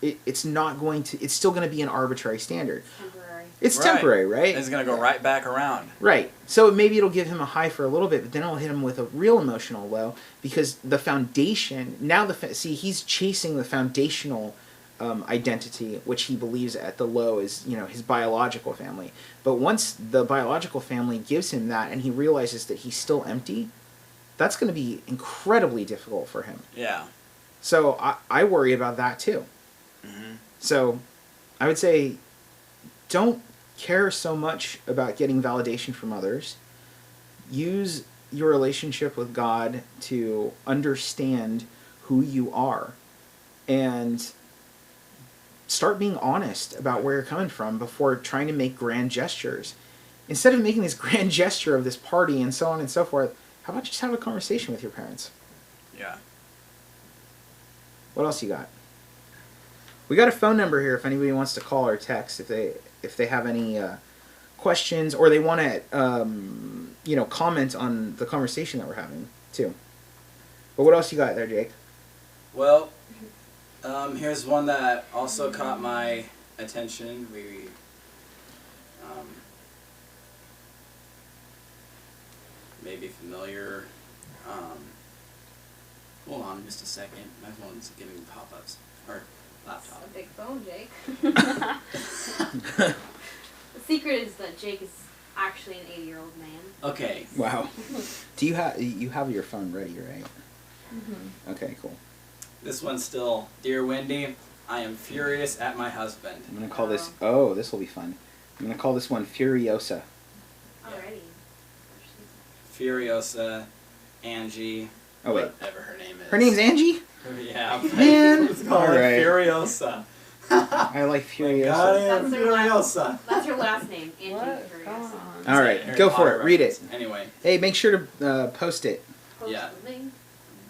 it's still going to be an arbitrary standard. Temporary. It's temporary, right? It's going to go right back around. Right. So maybe it'll give him a high for a little bit, but then it'll hit him with a real emotional low because the foundation, now he's chasing the foundational identity, which he believes at the low is, his biological family. But once the biological family gives him that and he realizes that he's still empty, that's going to be incredibly difficult for him. Yeah. So I worry about that too. Mm-hmm. So I would say don't care so much about getting validation from others. Use your relationship with God to understand who you are and start being honest about where you're coming from before trying to make grand gestures. Instead of making this grand gesture of this party and so on and so forth, how about just have a conversation with your parents? Yeah. What else you got? We got a phone number here if anybody wants to call or text if they have any questions or they want to comment on the conversation that we're having too. But what else you got there, Jake? Well, here's one that also caught my attention. We may be familiar. Hold on just a second. My phone's giving me pop-ups. Or laptop. It's a big phone, Jake. The secret is that Jake is actually an 80-year-old man. Okay. Wow. Do you have your phone ready, right? Mm-hmm. Okay, cool. This one's still, Dear Wendy, I am furious at my husband. I'm gonna call this. Oh, this will be fun. I'm gonna call this one Furiosa. Already. Furiosa, Angie. Oh wait. Whatever her name is. Her name's Angie? Yeah. Man. Let's call her Alright. Furiosa. I like Furiosa. That's her Furiosa. That's her last name, Angie What? Furiosa. All right, Harry go for Potter it. Read it. reference. Anyway, Hey, make sure to post it. Post Yeah. the link.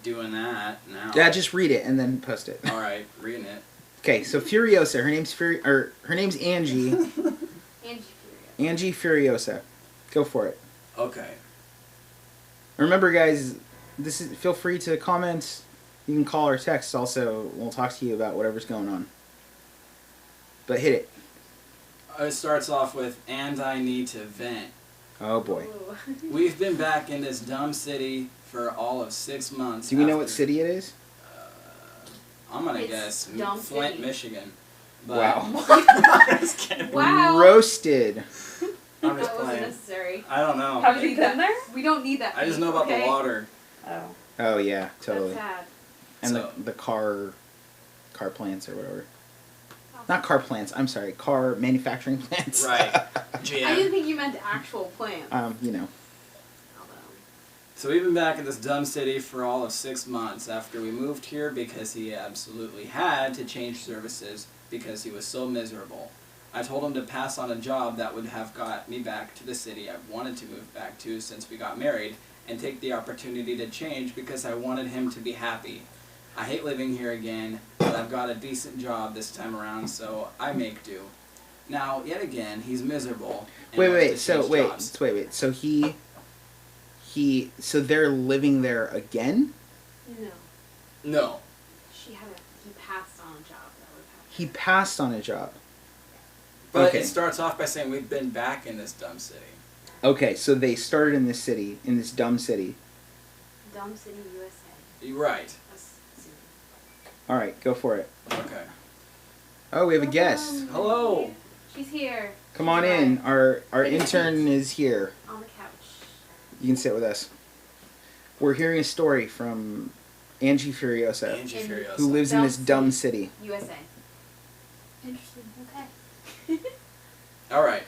doing that now. Yeah, just read it and then post it. All right, reading it. Okay, so Furiosa. Her name's Angie. Angie Furiosa. Angie Furiosa. Go for it. Okay. Remember, guys, feel free to comment. You can call or text. Also, we'll talk to you about whatever's going on. But hit it. It starts off with, and I need to vent. Oh boy. Ooh. We've been back in this dumb city for all of 6 months. Do we know what after- city it is? I'm gonna It's guess dumb Flint, city. Michigan. But Wow. I'm just kidding. Wow. Roasted. I'm just That wasn't playing. necessary. I don't know. Have you been there? We don't need that. I just beef, know about okay? the water. Oh. Oh yeah, totally. That's sad. And So- the car plants or whatever. Not car plants. I'm sorry, car manufacturing plants. Right. I didn't GM. think you meant actual plants. You know. Although. So we've been back in this dumb city for all of 6 months after we moved here because he absolutely had to change services because he was so miserable. I told him to pass on a job that would have got me back to the city I wanted to move back to since we got married and take the opportunity to change because I wanted him to be happy. I hate living here again, but I've got a decent job this time around, so I make do. Now, yet again, he's miserable. and wants to change jobs. Wait. So they're living there again? No. No. He passed on a job that would have. He passed on a job. But Okay. it starts off by saying we've been back in this dumb city. Okay, so they started in this city, in this dumb city. Dumb City, USA. You're right. That's city. All right, go for it. Okay. Oh, we have a guest. Hello. She's here. Come on She's in. Our Take a intern seat. is here. On the couch. You can sit with us. We're hearing a story from Angie Furiosa, Angie And- Furiosa. who lives in Dumb this dumb city. city. USA. Interesting. Okay. All right.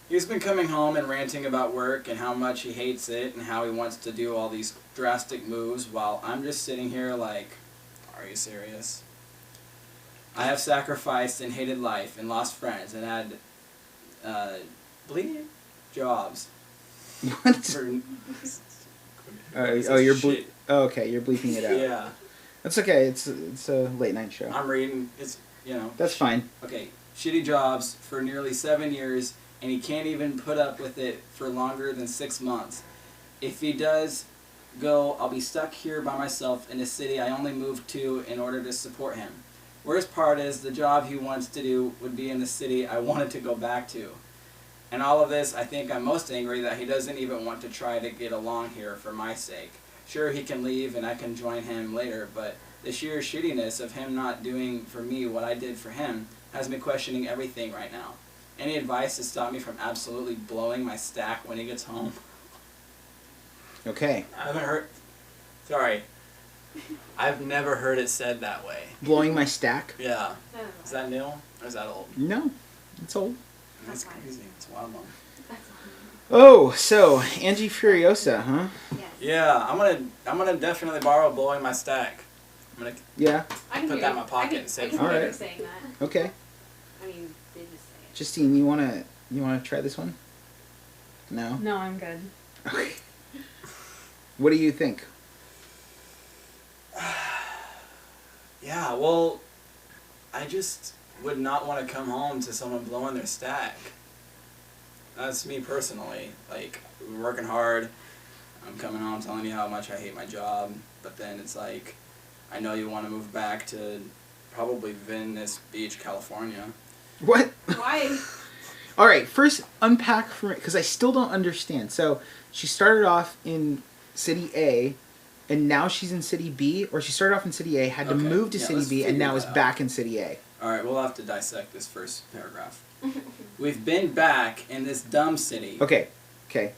He's been coming home and ranting about work and how much he hates it and how he wants to do all these drastic moves while I'm just sitting here like, are you serious? I have sacrificed and hated life and lost friends and had bleeding jobs. What? For, You're shit. okay. You're bleeping it out. Yeah. That's okay. It's a late night show. I'm reading. It's, you know. That's fine. Okay, shitty jobs for nearly 7 years, and he can't even put up with it for longer than 6 months. If he does go, I'll be stuck here by myself in a city I only moved to in order to support him. Worst part is the job he wants to do would be in the city I wanted to go back to. And all of this, I think I'm most angry that he doesn't even want to try to get along here for my sake. Sure, he can leave and I can join him later, but the sheer shittiness of him not doing for me what I did for him has me questioning everything right now. Any advice to stop me from absolutely blowing my stack when he gets home? Okay. I haven't heard... Sorry. I've never heard it said that way. Blowing my stack? Yeah. Is that new? Or is that old? No, it's old. That's crazy. It's a wild one. Oh, so Angie Furiosa, huh? Yes. Yeah, I'm gonna definitely borrow blowing my stack. I'm gonna Yeah. I can put hear that in you. my pocket and save I it. can hear you Alright. saying that. Okay. I mean, they just say it. Justine, you wanna try this one? No. No, I'm good. Okay. What do you think? Yeah, well, I just would not want to come home to someone blowing their stack. That's me personally. Like, we're working hard. I'm coming home telling you how much I hate my job, but then it's like, I know you want to move back to probably Venice Beach, California. What? Why? All right, first unpack for me because I still don't understand. So she started off in City A, and now she's in City B, or she started off in City A, had to Okay, move to yeah, City let's B, and figure now is that out. back in City A. All right, we'll have to dissect this first paragraph. We've been back in this dumb city. Okay,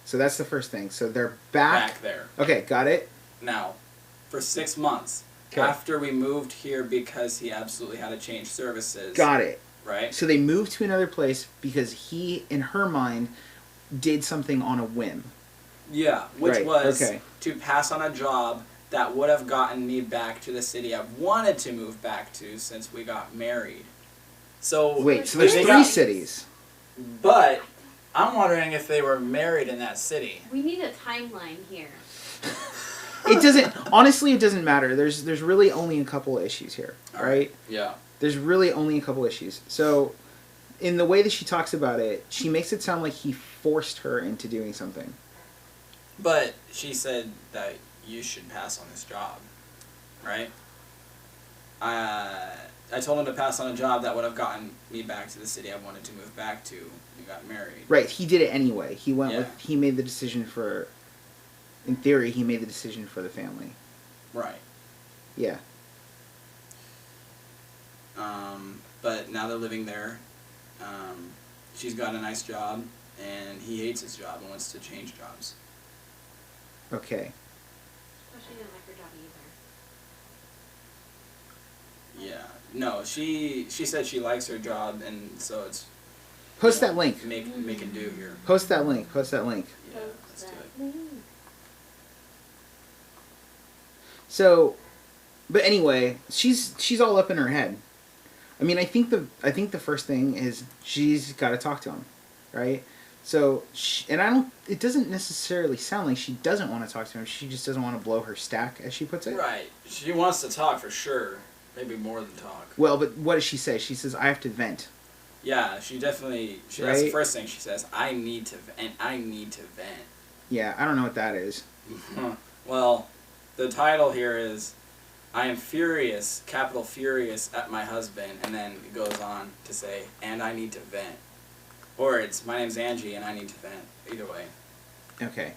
so that's the first thing. So they're back. Back there. Okay, got it. Now, for 6 months. Okay. After we moved here because he absolutely had to change services. Got it. Right? So they moved to another place because he, in her mind, did something on a whim. Yeah, which Right, was okay. to pass on a job that would have gotten me back to the city I wanted to move back to since we got married. So Wait, so there's they 3 got- cities. But I'm wondering if they were married in that city. We need a timeline here. It doesn't. Honestly, it doesn't matter. There's really only a couple of issues here, All right? Yeah. There's really only a couple issues. So, in the way that she talks about it, she makes it sound like he forced her into doing something. But she said that you should pass on this job, right? I told him to pass on a job that would have gotten me back to the city I wanted to move back to. We got married. Right. He did it anyway. He went Yeah. with. He made the decision for. In theory, he made the decision for the family. Right. Yeah. But now they're living there. She's got a nice job, and he hates his job and wants to change jobs. Okay. Well, she didn't like her job either. Yeah. No, she said she likes her job, and so it's Post that link. make and do here. Post that link. Post that link. Yeah, let's do it. So, but anyway, she's all up in her head. I mean, I think the first thing is she's got to talk to him, right? So, it doesn't necessarily sound like she doesn't want to talk to him. She just doesn't want to blow her stack, as she puts it. Right. She wants to talk for sure. Maybe more than talk. Well, but what does she say? She says, "I have to vent." Yeah, she definitely. That's the Right? first thing she says. I need to vent. Yeah, I don't know what that is. Well, the title here is, I am furious, capital furious, at my husband, and then it goes on to say, and I need to vent. Or it's, my name's Angie, and I need to vent. Either way. Okay.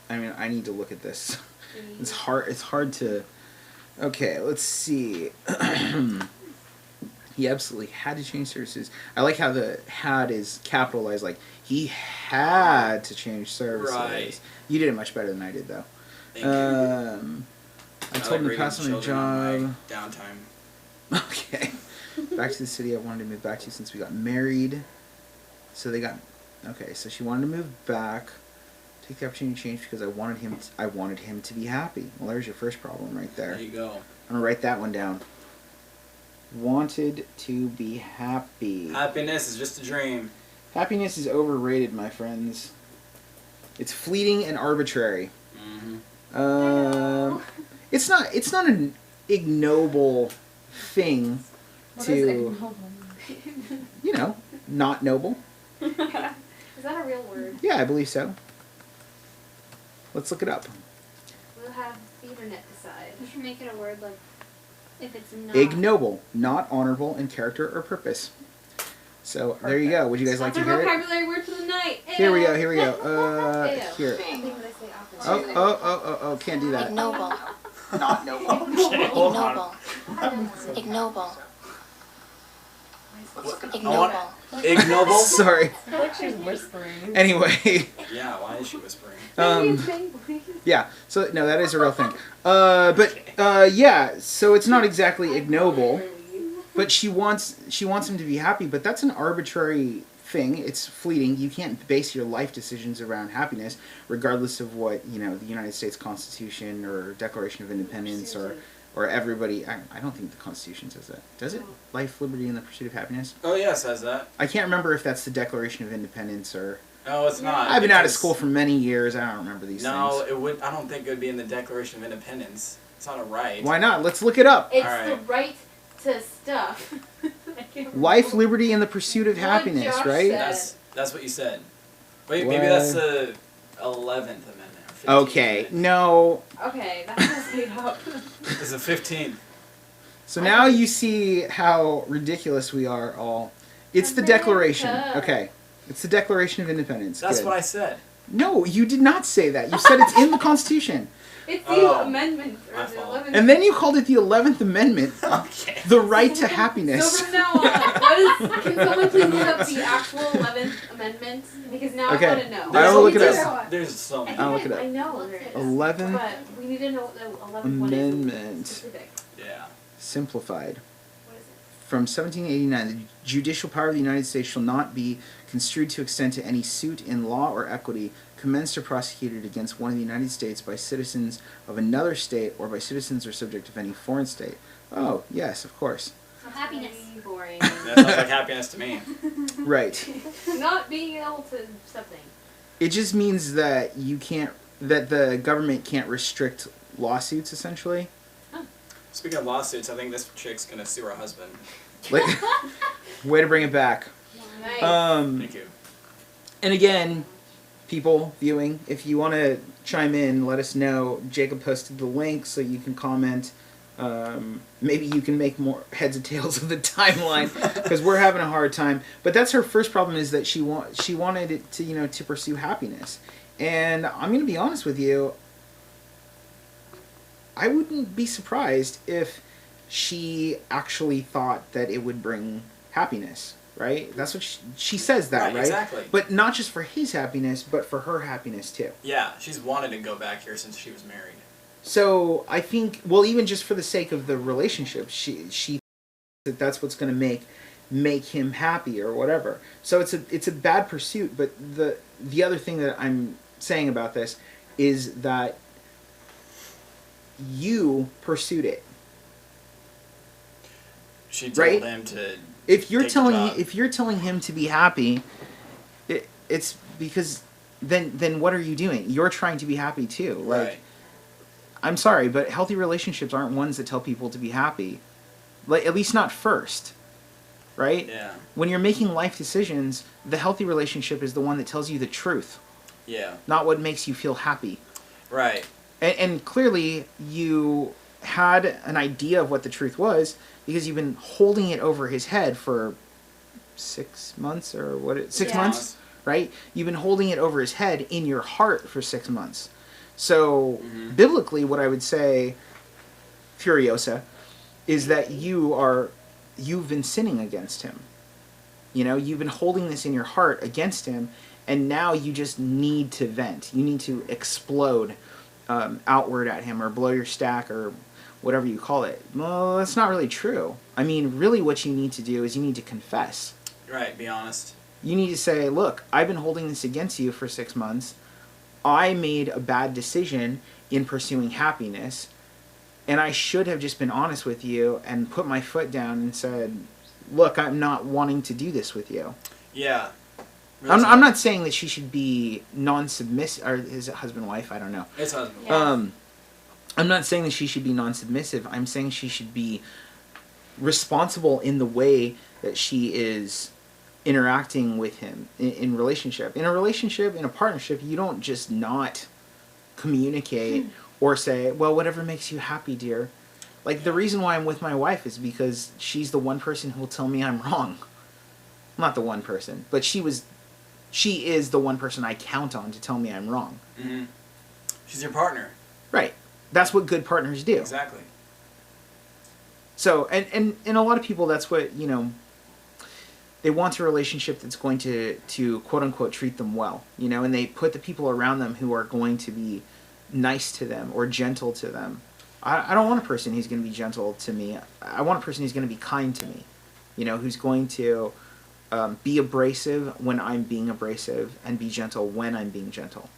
I mean, I need to look at this. It's hard to... Okay, let's see. He absolutely had to change services. I like how the had is capitalized, like, he had to change services. Right. You did it much better than I did, though. Thank you. I told him to pass on a job. Downtime. Okay. Back to the city I wanted to move back to since we got married. So they got... Okay, so she wanted to move back. Take the opportunity to change because I wanted him to be happy. Well, there's your first problem right there. There you go. I'm going to write that one down. Wanted to be happy. Happiness is just a dream. Happiness is overrated, my friends. It's fleeting and arbitrary. Mm-hmm. It's not an ignoble thing What to, is ignoble? you know, not noble. Is that a real word? Yeah, I believe so. Let's look it up. We'll have the internet decide. We should make it a word like If it's not. Ignoble, not honorable in character or purpose. So there you go. Would you guys like to That's our hear it? vocabulary word for the night. Here we go. Ew. Here we go. Here. I think I say opposite. Oh! Can't do that. Ignoble. Not noble. Ignoble. Ignoble. Ignoble. Ignoble? Sorry. I feel like she's whispering. Anyway. Yeah, why is she whispering? Yeah. So no, that is a real thing. Yeah. So it's not exactly ignoble, but she wants him to be happy. But that's an arbitrary thing. It's fleeting. You can't base your life decisions around happiness, regardless of what the United States Constitution or Declaration of Independence or everybody. I don't think the Constitution says that. Does it? Life, liberty, and the pursuit of happiness. Oh yeah, it says that. I can't remember if that's the Declaration of Independence or. No, it's not. I've been out of school for many years. I don't remember these No, things. it would. I don't think it would be in the Declaration of Independence. It's not a right. Why not? Let's look it up. It's Alright. the right to stuff. I can't Life, liberty, and the pursuit of What happiness, Josh right? said. That's what you said. Wait, What? maybe that's the 11th Amendment. Or 15th Okay, Amendment. no. Okay, that's made up. It's the 15th. So now you see how ridiculous we are all. It's the Declaration. America. Okay. It's the Declaration of Independence. That's Good. what I said. No, you did not say that. You said it's in the Constitution. It's the Oh, amendment or my the fault. 11th. And then you called it the 11th Amendment, Okay. the right to So happiness. from now on, what is? Can someone please look up the actual 11th Amendment? Because now Okay. I want to know. I will look it there's, up. There's so many. I'll look it up. I know there is. 11th But we need to know what the 11th one is. Amendment. Specific. Yeah. Simplified. What is it? From 1789, the judicial power of the United States shall not be construed to extend to any suit in law or equity commenced or prosecuted against one of the United States by citizens of another state or by citizens or subject of any foreign state. Oh, yes, of course. So happiness. Very boring. That sounds like happiness to me. Right. Not being able to something. It just means that that the government can't restrict lawsuits, essentially. Speaking of lawsuits, I think this chick's gonna sue her husband. Like, way to bring it back. Nice. Thank you. And again, people viewing, if you want to chime in, let us know. Jacob posted the link so you can comment. Maybe you can make more heads or tails of the timeline because we're having a hard time. But that's her first problem, is that she wanted it to to pursue happiness. And I'm going to be honest with you, I wouldn't be surprised if she actually thought that it would bring happiness. Right? That's what she says that, right? Exactly. But not just for his happiness, but for her happiness too. Yeah, she's wanted to go back here since she was married. So I think, well, even just for the sake of the relationship, she thinks that that's what's going to make him happy or whatever. So it's a bad pursuit. But the other thing that I'm saying about this is that you pursued it. She told Right? him to. If you're take the telling job. if you're telling him to be happy, it's because then what are you doing? You're trying to be happy too. Like, Right. I'm sorry, but healthy relationships aren't ones that tell people to be happy. Like, at least not first. Right? Yeah. When you're making life decisions, the healthy relationship is the one that tells you the truth, Yeah. not what makes you feel happy. Right. And clearly you had an idea of what the truth was because you've been holding it over his head for 6 months or what? 6 Yeah. months, right? You've been holding it over his head in your heart for 6 months. So biblically, what I would say, Furiosa, is that you've been sinning against him. You've been holding this in your heart against him, and now you just need to vent. You need to explode outward at him, or blow your stack, or whatever you call it. Well, that's not really true. I mean, really what you need to do is you need to confess. Right. Be honest. You need to say, look, I've been holding this against you for 6 months. I made a bad decision in pursuing happiness, and I should have just been honest with you and put my foot down and said, look, I'm not wanting to do this with you. Yeah. I'm not saying that she should be non-submissive, or is it husband-wife? I don't know. It's husband. Yeah. I'm not saying that she should be non-submissive. I'm saying she should be responsible in the way that she is interacting with him in relationship. In a relationship, in a partnership, you don't just not communicate or say, well, whatever makes you happy, dear. Like, the reason why I'm with my wife is because she's the one person who will tell me I'm wrong. Not the one person, but she is the one person I count on to tell me I'm wrong. Mm-hmm. She's your partner. Right. That's what good partners do. Exactly. So, and a lot of people, that's what, you know, they want a relationship that's going to quote unquote treat them well, you know, and they put the people around them who are going to be nice to them or gentle to them. I don't want a person who's going to be gentle to me. I want a person who's going to be kind to me, you know, who's going to be abrasive when I'm being abrasive and be gentle when I'm being gentle.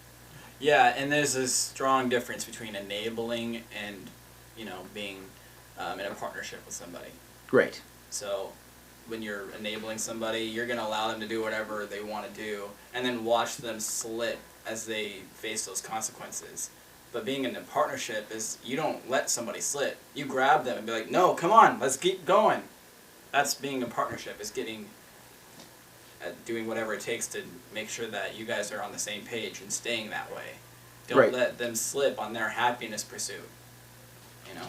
Yeah, and there's a strong difference between enabling and, you know, being in a partnership with somebody. Great. So when you're enabling somebody, you're going to allow them to do whatever they want to do and then watch them slip as they face those consequences. But being in a partnership is you don't let somebody slip. You grab them and be like, no, come on, let's keep going. That's being a partnership, is doing whatever it takes to make sure that you guys are on the same page and staying that way. Don't let them slip on their happiness pursuit, you know?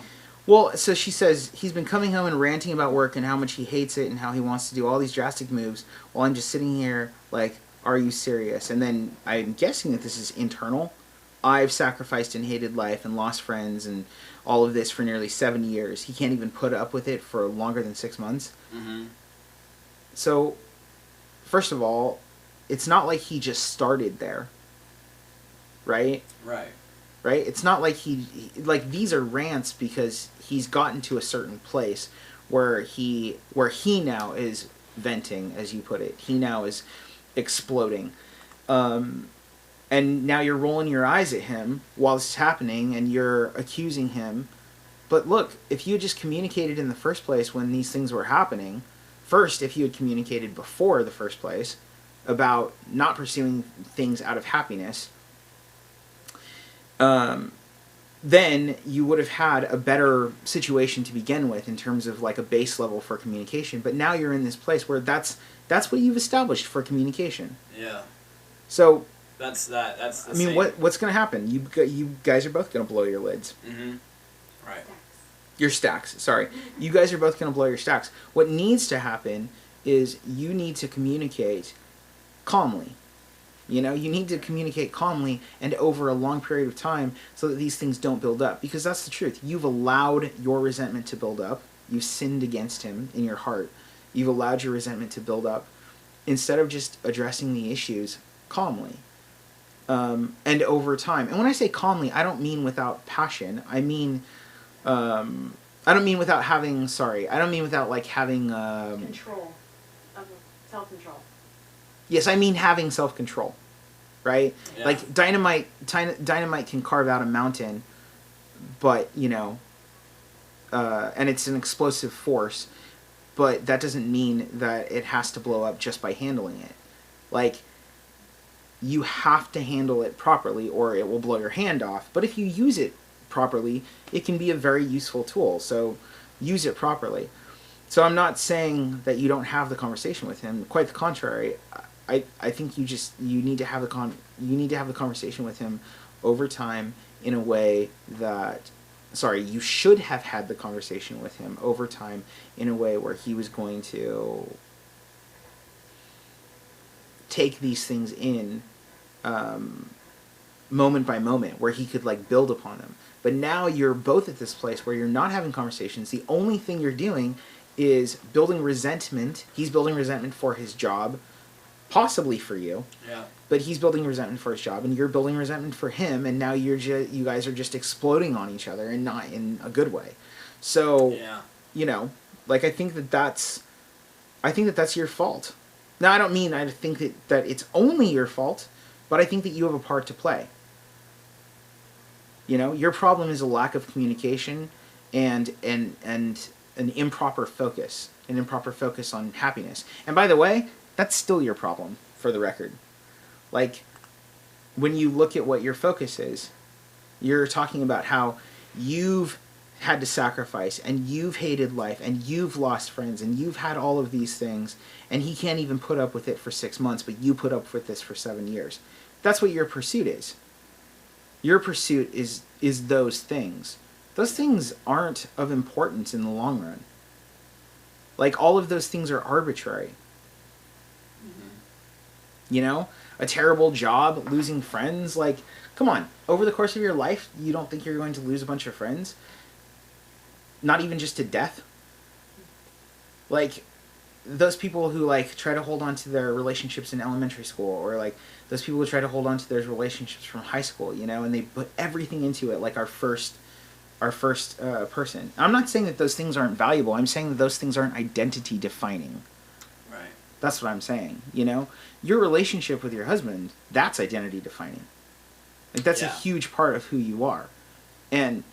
Well, so she says he's been coming home and ranting about work and how much he hates it and how he wants to do all these drastic moves while I'm just sitting here like, are you serious? And then I'm guessing that this is internal. I've sacrificed and hated life and lost friends and all of this for nearly 7 years. He can't even put up with it for longer than 6 months. Mm-hmm. So, first of all, it's not like he just started there, right? Right. Right? It's not like like, these are rants because he's gotten to a certain place where he now is venting, as you put it. He now is exploding. And now you're rolling your eyes at him while this is happening and you're accusing him. But look, if you had just communicated in the first place when these things were happening, first, if you had communicated before the first place about not pursuing things out of happiness, then you would have had a better situation to begin with in terms of like a base level for communication. But now you're in this place where that's what you've established for communication. Yeah. So That's the I mean, same. what's going to happen? You guys are both going to blow your lids. Mm-hmm. Right. Your stacks, sorry. You guys are both going to blow your stacks. What needs to happen is you need to communicate calmly. You know, you need to communicate calmly and over a long period of time so that these things don't build up. Because that's the truth. You've allowed your resentment to build up. You've sinned against him in your heart. You've allowed your resentment to build up instead of just addressing the issues calmly. And over time. And when I say calmly, I don't mean without passion. I mean, I don't mean without having, I don't mean without like having... Control. Self-control. Yes, I mean having self-control, right? Yeah. Like dynamite can carve out a mountain, but, you know, and it's an explosive force, but that doesn't mean that it has to blow up just by handling it. Like, you have to handle it properly or it will blow your hand off. But if you use it properly, it can be a very useful tool. So use it properly. So I'm not saying that you don't have the conversation with him. Quite the contrary. I think you need to have the conversation with him over time in a way that you should have had the conversation with him over time in a way where he was going to take these things in moment by moment, where he could like build upon them. But now you're both at this place where you're not having conversations. The only thing you're doing is building resentment. He's building resentment for his job, possibly for you. Yeah. But he's building resentment for his job, and you're building resentment for him, and now you guys are just exploding on each other, and not in a good way. So, Yeah. you know, like I think that's your fault. Now, I don't mean I think that it's only your fault, but I think that you have a part to play. You know, your problem is a lack of communication and an improper focus, on happiness. And by the way, that's still your problem, for the record. Like, when you look at what your focus is, you're talking about how you've had to sacrifice, and you've hated life, and you've lost friends, and you've had all of these things, and he can't even put up with it for 6 months, but you put up with this for 7 years. That's what your pursuit is. Your pursuit is those things. those things aren't of importance in the long run. Like, all of those things are arbitrary. You know? A terrible job, losing friends, like, come on. Over the course of your life, you don't think you're going to lose a bunch of friends? Not even just to death? Like, those people who, like, try to hold on to their relationships in elementary school, or, like, those people who try to hold on to their relationships from high school, you know, and they put everything into it, like our first person. I'm not saying that those things aren't valuable. I'm saying that those things aren't identity defining. Right. That's what I'm saying, you know? Your relationship with your husband, that's identity defining. Like, that's a huge part of who you are. And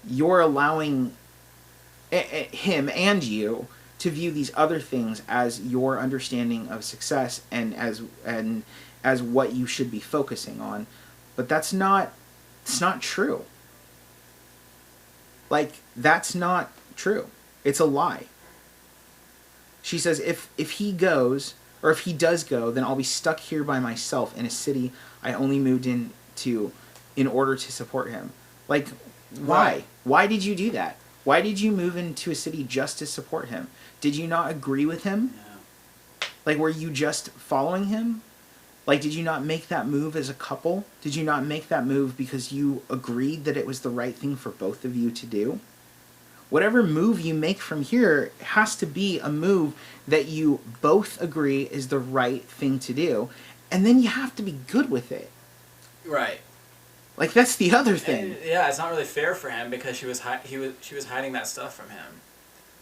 you're allowing him and you to view these other things as your understanding of success and as what you should be focusing on. But it's not true. Like, that's not true. It's a lie. She says, if he goes, or if he does go, then I'll be stuck here by myself in a city I only moved into in order to support him. Like, why? Right. Why did you do that? Why did you move into a city just to support him? Did you not agree with him? Yeah. Like, were you just following him? Like, did you not make that move as a couple? Did you not make that move because you agreed that it was the right thing for both of you to do? Whatever move you make from here has to be a move that you both agree is the right thing to do. And then you have to be good with it. Right. Like, that's the other thing. And, yeah, it's not really fair for him because she was hiding that stuff from him.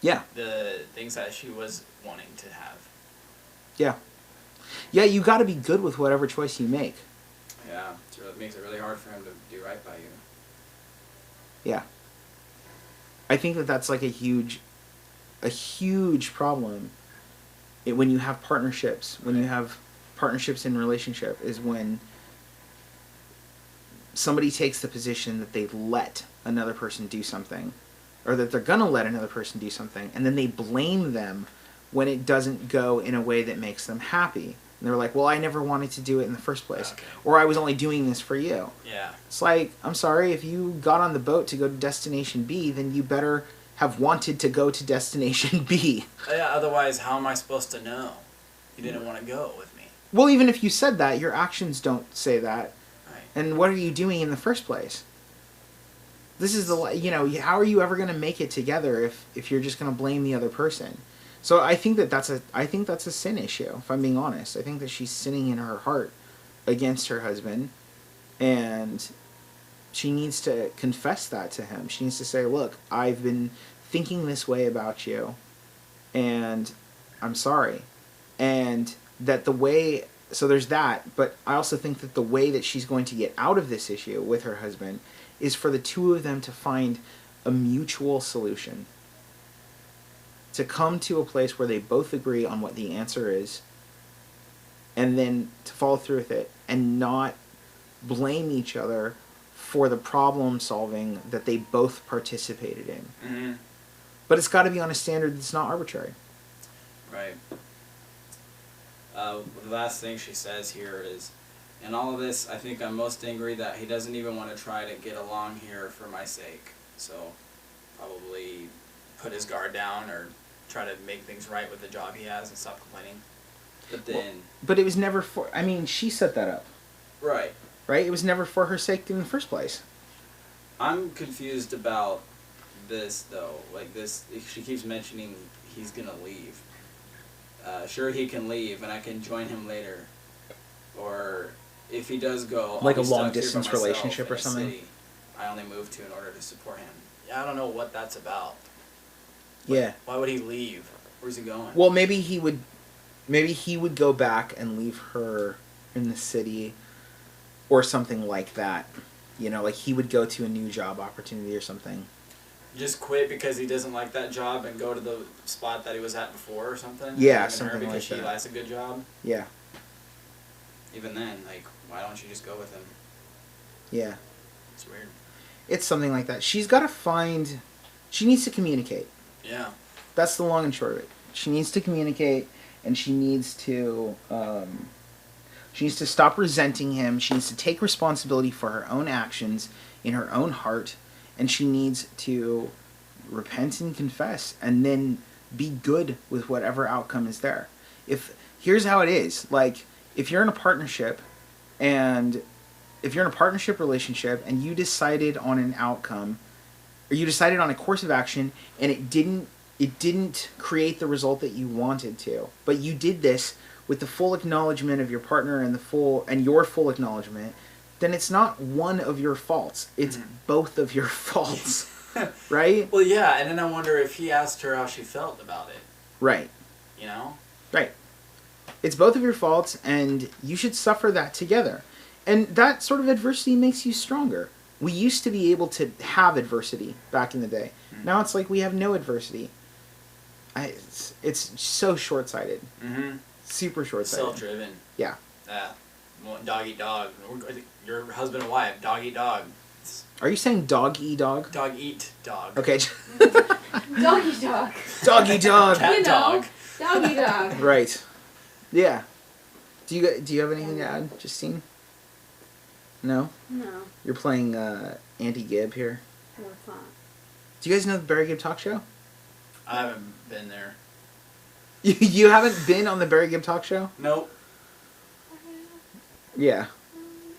Yeah. The things that she was wanting to have. Yeah. Yeah, you got to be good with whatever choice you make. Yeah, it makes it really hard for him to do right by you. Yeah. I think that that's like a huge problem when you have partnerships, when you have partnerships in relationship, is when somebody takes the position that they let another person do something, or that they're going to let another person do something, and then they blame them when it doesn't go in a way that makes them happy. And they're like, well, I never wanted to do it in the first place. Okay. Or I was only doing this for you. Yeah. It's like, I'm sorry, if you got on the boat to go to Destination B, then you better have wanted to go to Destination B. Yeah, otherwise, how am I supposed to know you didn't want to go with me? Well, even if you said that, your actions don't say that. Right. And what are you doing in the first place? This is how are you ever going to make it together if you're just going to blame the other person? So I think that's a sin issue, if I'm being honest. I think that she's sinning in her heart against her husband, and she needs to confess that to him. She needs to say, look, I've been thinking this way about you, and I'm sorry. And that so there's that, but I also think that the way that she's going to get out of this issue with her husband is for the two of them to find a mutual solution. To come to a place where they both agree on what the answer is, and then to follow through with it, and not blame each other for the problem solving that they both participated in. Mm-hmm. But it's got to be on a standard that's not arbitrary. Right. The last thing she says here is, in all of this, I think I'm most angry that he doesn't even want to try to get along here for my sake. So, probably put his guard down or try to make things right with the job he has and stop complaining. But then... But it was never for... I mean, she set that up. Right. Right? It was never for her sake in the first place. I'm confused about this, though. Like, this... She keeps mentioning he's gonna leave. Sure, he can leave, and I can join him later. Or, if he does go... Like I'll a be stuck long-distance here by myself relationship in or a something? city I only moved to in order to support him. Yeah, I don't know what that's about. Yeah. Why would he leave? Where's he going? Well, maybe he would go back and leave her in the city or something like that. You know, like he would go to a new job opportunity or something. Just quit because he doesn't like that job and go to the spot that he was at before or something? Yeah, Even something her because like she that. likes a good job? Yeah. Even then, like, why don't you just go with him? Yeah. It's weird. It's something like that. She needs to communicate. Yeah. That's the long and short of it. She needs to communicate, and she needs to stop resenting him. She needs to take responsibility for her own actions in her own heart, and she needs to repent and confess, and then be good with whatever outcome is there. Here's how it is. Like, if you're in a partnership, and if you're in a partnership relationship, and you decided on an outcome, or you decided on a course of action, and it didn't create the result that you wanted to, but you did this with the full acknowledgement of your partner and your full acknowledgement, then it's not one of your faults. It's both of your faults. Right? Well, yeah, and then I wonder if he asked her how she felt about it. Right. You know? Right. It's both of your faults, and you should suffer that together. And that sort of adversity makes you stronger. We used to be able to have adversity back in the day. Mm-hmm. Now it's like we have no adversity. It's so short-sighted. Mm-hmm. Super short-sighted. Self-driven. Yeah. Dog eat dog. Your husband and wife, dog eat dog. Are you saying dog eat dog? Dog eat dog. Okay. Doggy dog. Doggy dog. Cat dog. Doggy dog. Right. Yeah. Do you have anything to add, Justine? No? No. You're playing Auntie Gibb here. What's that? Do you guys know the Barry Gibb Talk Show? I haven't been there. You haven't been on the Barry Gibb Talk Show? Nope. Yeah.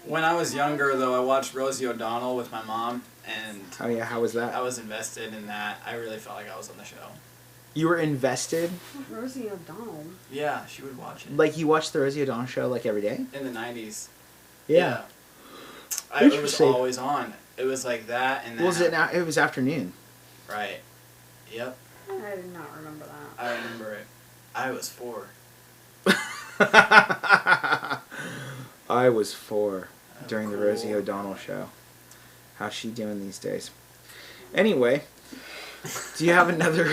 When I was younger, though, I watched Rosie O'Donnell with my mom, and Oh yeah, how was that? I was invested in that. I really felt like I was on the show. You were invested? Rosie O'Donnell. Yeah, she would watch it. Like you watched the Rosie O'Donnell show like every day? In the 90s. Yeah. It was Interesting. always on. It was like that and that. It was afternoon. Right. Yep. I did not remember that. I remember it. I was 4. I was 4 during the cool. Rosie O'Donnell show. How's she doing these days? Anyway, do you have another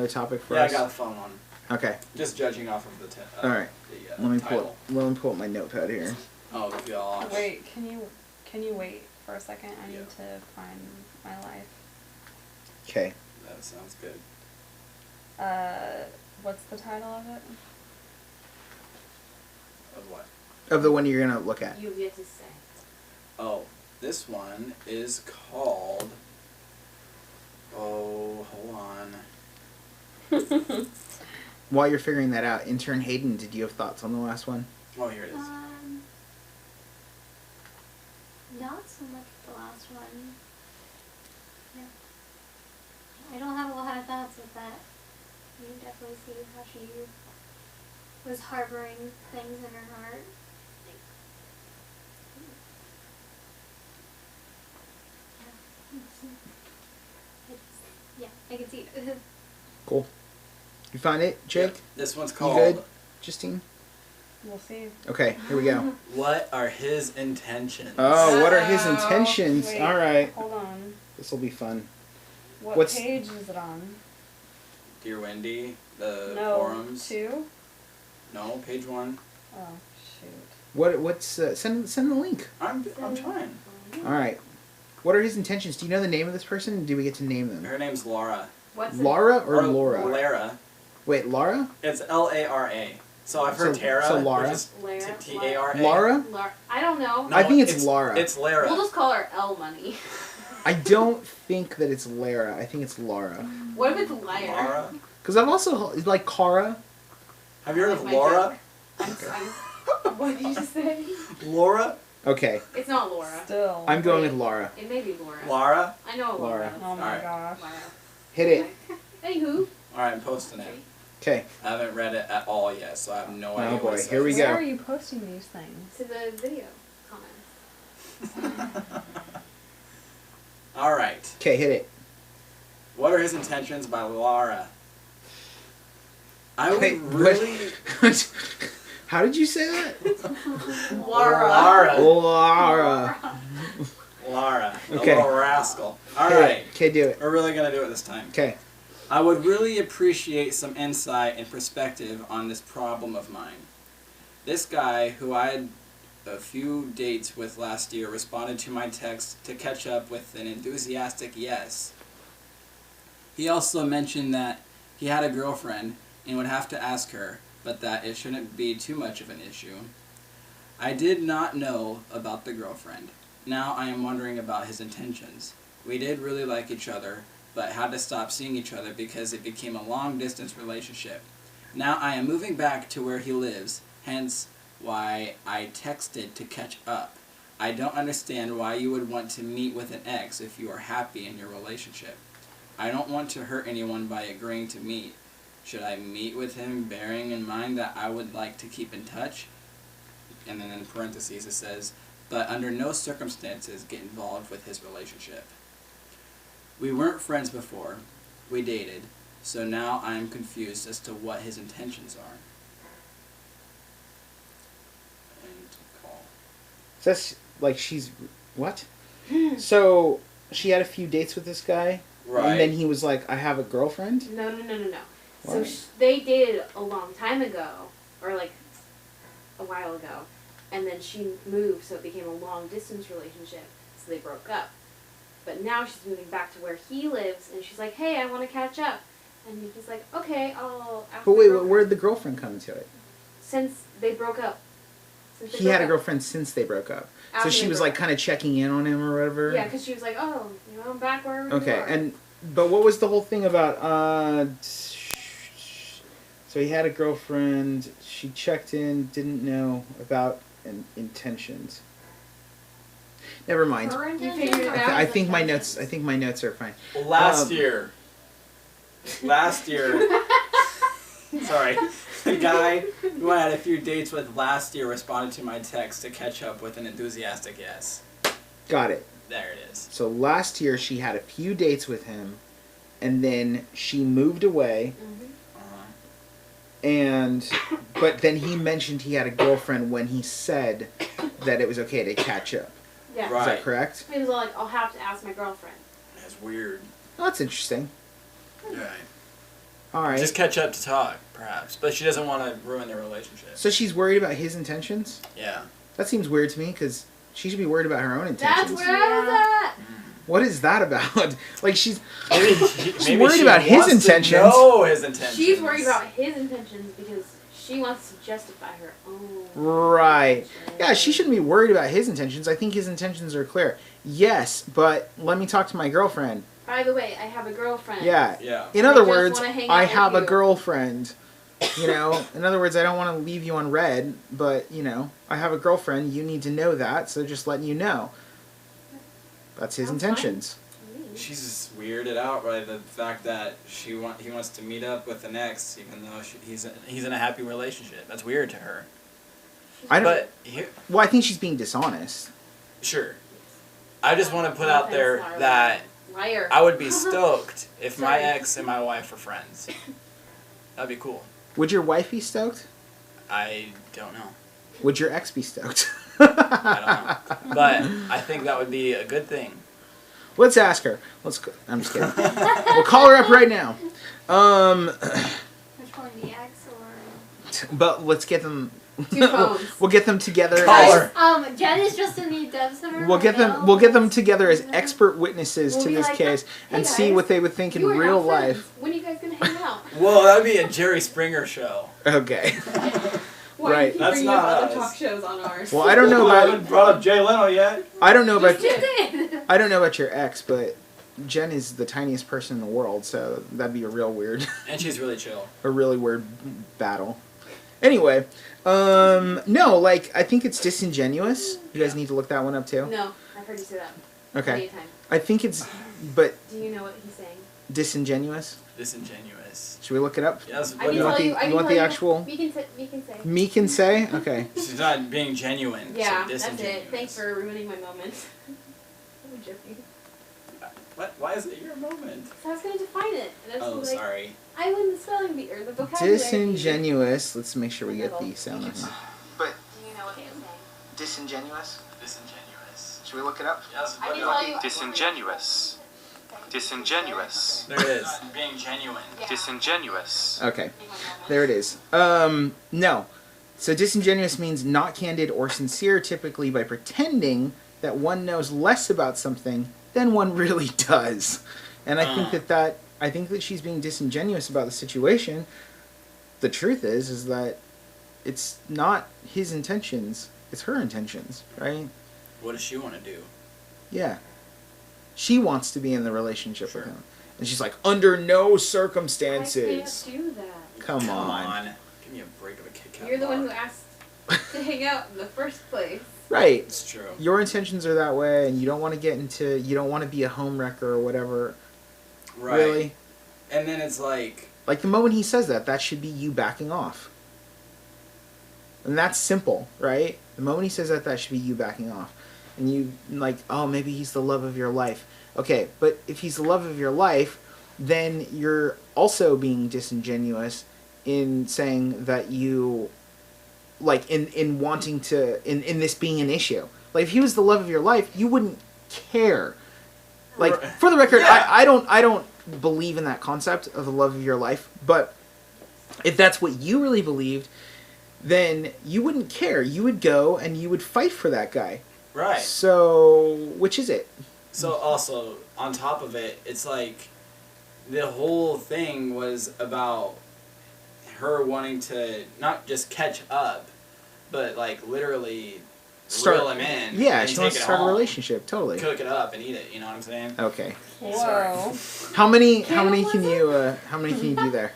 topic for Yeah, us? I got the phone on. Okay. Just judging off of the All right. the Let me title. pull up my notepad here. Oh, gosh. Wait, can you wait for a second? I Yeah. need to find my life. Okay. That sounds good. What's the title of it? Of what? Of the one you're gonna look at. You get to say. Oh, this one is called... Oh, hold on. While you're figuring that out, intern Hayden, did you have thoughts on the last one? Oh, here it is. Not so much the last one. Yeah. I don't have a lot of thoughts with that. You can definitely see how she was harboring things in her heart. Yeah, I can see it. Cool. You find it, Jake? Yep. This one's You called... good, Justine? We'll see. Okay, here we go. What are his intentions? Oh, what are his Uh-oh. intentions? Wait, All right. Hold on. This will be fun. What page is it on? Dear Wendy, the No, forums. 2? No, page 1. Oh, shoot. What's send the link. I'm trying. All right. What are his intentions? Do you know the name of this person? Do we get to name them? Her name's Laura. What's Laura or Laura? Lara. Wait, Laura? It's Lara. So I've heard So- Tara, so Laura? which is Lara? T-A-R-A. Laura? I don't know. No, I think it's Laura. It's Lara. We'll just call her L Money. I don't think that it's Lara. I think it's Laura. What if it's Liar? Laura. Because I've also like Cara. Have you heard of My Laura? What did you just say? Laura? Okay, It's not Laura. Still. I'm going with Laura. It may be Laura. Lara? I know Laura. Oh my Alright. gosh. Laura. Hit it. Anywho. Alright, I'm posting it. Okay. I haven't read it at all yet, so I have no idea boy, what it says. here we Where go. are you posting these things? To the video comments. Alright. Okay, hit it. What are his intentions by Laura? I would Wait, really... what? How did you say that? Laura. Laura. Lara. Okay. A little rascal. Hit Alright. it. Okay, do it. We're really gonna do it this time. Okay. I would really appreciate some insight and perspective on this problem of mine. This guy, who I had a few dates with last year, responded to my text to catch up with an enthusiastic yes. He also mentioned that he had a girlfriend and would have to ask her, but that it shouldn't be too much of an issue. I did not know about the girlfriend. Now I am wondering about his intentions. We did really like each other, but had to stop seeing each other because it became a long-distance relationship. Now I am moving back to where he lives, hence why I texted to catch up. I don't understand why you would want to meet with an ex if you are happy in your relationship. I don't want to hurt anyone by agreeing to meet. Should I meet with him bearing in mind that I would like to keep in touch? And then in parentheses it says, but under no circumstances get involved with his relationship. We weren't friends before. We dated. So now I am confused as to what his intentions are. And call. So that's like she's what? So she had a few dates with this guy, Right. and then he was like, "I have a girlfriend." No. So What? they dated a long time ago, or like a while ago, and then she moved, so it became a long distance relationship. So they broke up. But now she's moving back to where he lives, and she's like, "Hey, I want to catch up." And he's like, "Okay, I'll ask." But my wait, girlfriend." where'd the girlfriend come into it? Since they broke up. Since they He broke had a up. girlfriend since they broke up. So After she they was broke like up. kind of checking in on him or whatever. Yeah, because she was like, "Oh, I'm back wherever you Okay, are." but what was the whole thing about? So he had a girlfriend. She checked in, didn't know about intentions. Never mind. Her You intentions figured it or out? I his think my intentions? notes. I think my notes are fine. Last year. Sorry. The guy who I had a few dates with last year responded to my text to catch up with an enthusiastic yes. Got it. There it is. So last year she had a few dates with him, and then she moved away. But then he mentioned he had a girlfriend when he said that it was okay to catch up. Yeah. Is Right. that correct? He was all like, "I'll have to ask my girlfriend." That's weird. Oh, that's interesting. Right. All right. Just catch up to talk, perhaps. But she doesn't want to ruin their relationship. So she's worried about his intentions? Yeah. That seems weird to me because she should be worried about her own That's intentions. where I was at. What is that about? Like she's Maybe worried she about his wants intentions. To know his intentions. She's worried about his intentions because she wants to justify her own. right. intentions. Yeah, she shouldn't be worried about his intentions. I think his intentions are clear. Yes, but let me talk to my girlfriend. By the way, I have a girlfriend. Yeah. Yeah. In I other just words, wanna hang I out with have a you. girlfriend. You know, in other words, I don't want to leave you on red, but you know, I have a girlfriend. You need to know that, so just letting you know. That's his Sounds intentions. She's just weirded out by the fact that he wants to meet up with an ex, even though he's in a happy relationship. That's weird to her. I don't. But here, Well, I think she's being dishonest. sure. I just want to put out there that Liar. I would be stoked if my Sorry. ex and my wife were friends. That'd be cool. Would your wife be stoked? I don't know. Would your ex be stoked? I don't know. But I think that would be a good thing. Let's ask her. I'm just kidding. We'll call her up right now. Which one, the ex or? But let's get them. Two phones. We'll get them together. Call as- her. Jen is just in the dev center. We'll get them. We'll get them together as expert witnesses We'll to be this like, case "Hey and see guys, what they would think in You are now real friends. life. When are you guys gonna hang out? Whoa, that'd be a Jerry Springer show. Okay. Why Right. do you keep That's bringing not up us. other talk shows on ours? Well, I don't know I about. haven't brought up Jay Leno yet. I don't know about. You did. I don't know about your ex, but Jen is the tiniest person in the world, so that'd be a real weird, And she's really chill. a really weird battle. Anyway, no, like I think it's disingenuous. You guys need to look that one up too. No, I've heard you say that. Many Okay. a time. I think it's, but Do you know what he's saying? disingenuous. Disingenuous. Should we look it up? Yes, I can You want tell the- you. I you can want tell the you. actual- We can say. We can say. Me can say. Okay. she's not being genuine. Yeah, so that's it. disingenuous. Thanks for ruining my moment. I'm joking. What? Why is it your moment? So I was gonna define it, and I was Oh, like, sorry. I win the spelling bee or the vocabulary. Disingenuous. Let's make sure we get the sound on here. But Do you know what he's saying? disingenuous. Disingenuous. Should we look it up? Yes, I look can it up. tell you. Disingenuous. Disingenuous. There it is. Being genuine. Yeah. Disingenuous. Okay. In my moment. There it is. No. So disingenuous means not candid or sincere, typically by pretending that one knows less about something than one really does. And I think I think that she's being disingenuous about the situation. The truth is that it's not his intentions, it's her intentions, right? What does she want to do? Yeah. She wants to be in the relationship Sure. with him. And she's like, under no I circumstances. can't do that. Come on. Give me a break of a Kit Kat You're the one bar. who asked to hang out in the first place. Right. It's true. Your intentions are that way, and you don't want to you don't want to be a home wrecker or whatever. Right. Really? And then it's like, Like, the moment he says that should be you backing off. And that's simple, right? The moment he says that should be you backing off. And you, like, oh, maybe he's the love of your life. Okay, but if he's the love of your life, then you're also being disingenuous in saying that you, like, in wanting to, in this being an issue. Like, if he was the love of your life, you wouldn't care. Like, for the record, Yeah. I don't believe in that concept of the love of your life, but if that's what you really believed, then you wouldn't care. You would go and you would fight for that guy. right. So, which is it? So also, on top of it, it's like the whole thing was about her wanting to not just catch up, but like literally reel him in. Yeah, and she take wants it to start a home, relationship. Totally. cook it up and eat it. You know what I'm saying? Okay. Whoa. How many can you do there?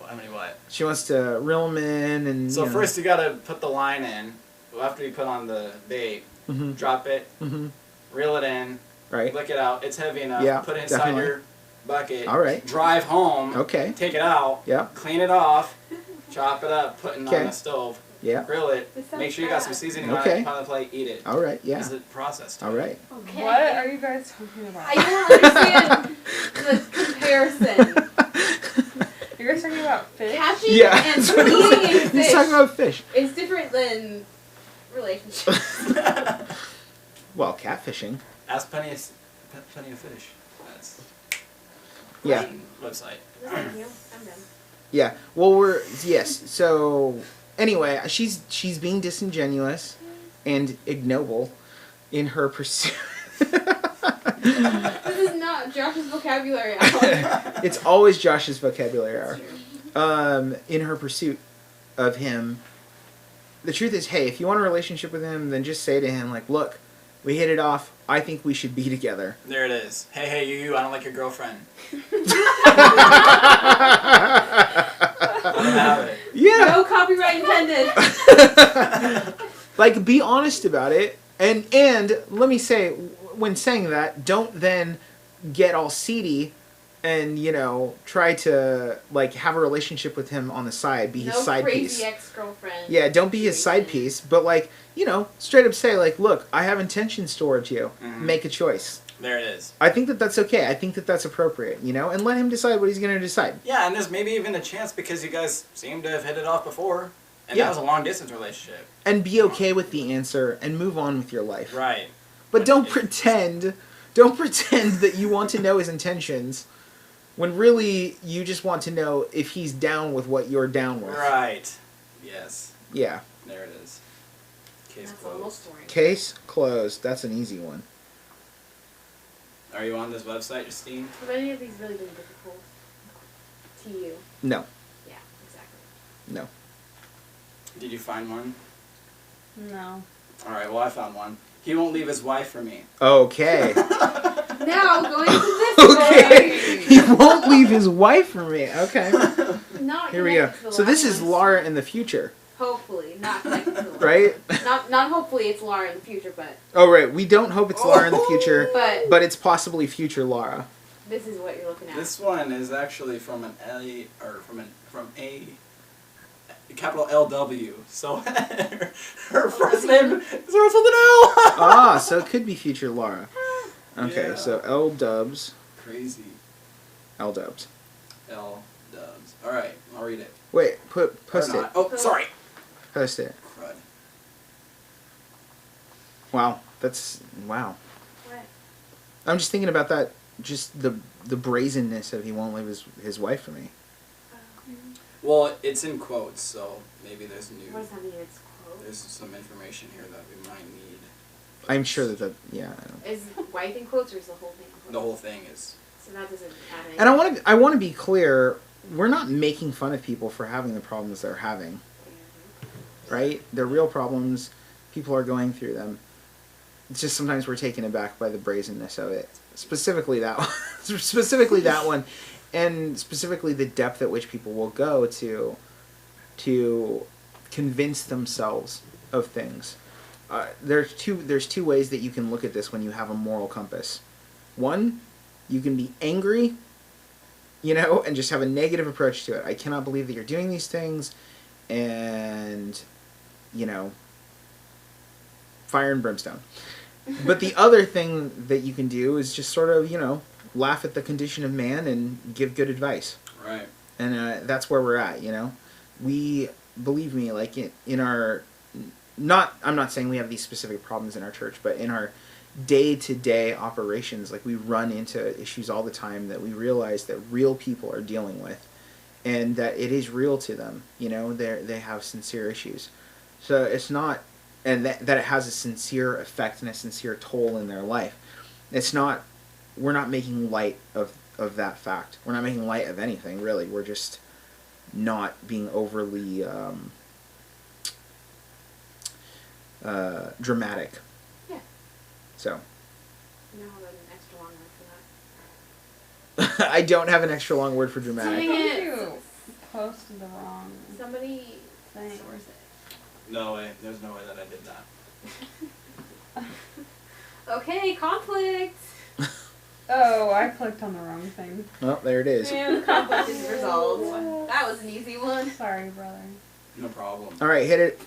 I mean, what? She wants to reel him in and. So you know. first you gotta put the line in. After you put on the bait, Mhm. drop it, Mhm. reel it in, Right. lick it out. It's heavy enough. Yeah, Put it inside definitely. your bucket. All right. Drive home. Okay. Take it out. Yeah. Clean it off. Chop it up. Put it on Okay. the stove. Yeah. Grill it. This sounds Make sure you got some bad. seasoning Okay. on the plate. Eat it. All right. Yeah. It's a process. to All it. right. Okay. What are you guys talking about? I don't understand the comparison. You guys talking about fish? Catching Yeah. and eating a He's fish talking about fish. is different than relationships. Well, catfishing. Ask plenty of fish. That's Yeah. Russian website. Thank you. I'm done. Yeah. Well, yes. So anyway, she's being disingenuous and ignoble in her pursuit. This is not Josh's vocabulary hour. It's always Josh's vocabulary hour. That's true. In her pursuit of him. The truth is, hey, if you want a relationship with him, then just say to him, like, look, we hit it off. I think we should be together. There it is. Hey, you, I don't like your girlfriend. Let him have it. Yeah. No copyright intended. Like, be honest about it. And let me say, when saying that, don't then get all seedy and, try to, like, have a relationship with him on the side. Be his No side crazy piece. ex-girlfriend. Yeah, don't be his side piece. But, like, straight up say, like, look, I have intentions towards you. Mhm. Make a choice. There it is. I think that that's okay. I think that that's appropriate, and let him decide what he's going to decide. Yeah, and there's maybe even a chance because you guys seem to have hit it off before. And Yeah. that was a long-distance relationship. And be okay with the answer and move on with your life. Right. But don't pretend that you want to know his intentions when really you just want to know if he's down with what you're down with. Right. Yes. Yeah. There it is. Case That's almost closed. boring. Case closed. That's an easy one. Are you on this website, Justine? Have any of these really been difficult to you? No. Yeah, exactly. No. Did you find one? No. Alright, well I found one. He won't leave his wife for me. Okay. Now, going to this Okay. He won't leave his wife for me. Okay. one. Not Here we go. connected to the So this last is one. Laura in the future, Hopefully, not connected to the last right? one. Not hopefully it's Laura in the future, but Oh, right. We don't hope it's Laura in the future, but but it's possibly future Laura. this is what you're looking at. This one is actually from an L or from a capital LW. So her first name starts with an L. Ah, so it could be future Laura. Okay, Yeah. so L dubs. Crazy. L dubs. L dubs. All right, I'll read it. Wait, Or post it. not. Oh, sorry. Post it. Crud. Wow, that's wow. What? I'm just thinking about that. Just the brazenness of he won't leave his wife for me. Well, it's in quotes, so maybe there's new. What does that mean? It's quote? There's some information here that we might need. I'm sure that yeah. I don't. Is wife in quotes or is the whole thing in quotes? The whole thing is. So that doesn't add anything. And I want to be clear. We're not making fun of people for having the problems they're having, right? They're real problems. People are going through them. It's just sometimes we're taken aback by the brazenness of it. specifically that one, specifically that one, and specifically the depth at which people will go to convince themselves of things. There's two ways that you can look at this when you have a moral compass. One, you can be angry, and just have a negative approach to it. I cannot believe that you're doing these things, and fire and brimstone. But the other thing that you can do is just sort of, laugh at the condition of man and give good advice. Right. And that's where we're at, We, believe me, like in our, I'm not saying we have these specific problems in our church, but in our day-to-day operations, like we run into issues all the time that we realize that real people are dealing with, and that it is real to them, they have sincere issues. So it's not, and that it has a sincere effect and a sincere toll in their life. We're not making light of that fact. We're not making light of anything, really. We're just not being overly dramatic. Yeah. So. You know how there's an extra long word for that? I don't have an extra long word for dramatic. Dang it. You posted the wrong Somebody thing. source it. No way. There's no way that I did that. Okay, conflict. Oh, I clicked on the wrong thing. Well, there it is. And conflict is resolved. That was an easy one. Sorry, brother. No problem. All right, hit it.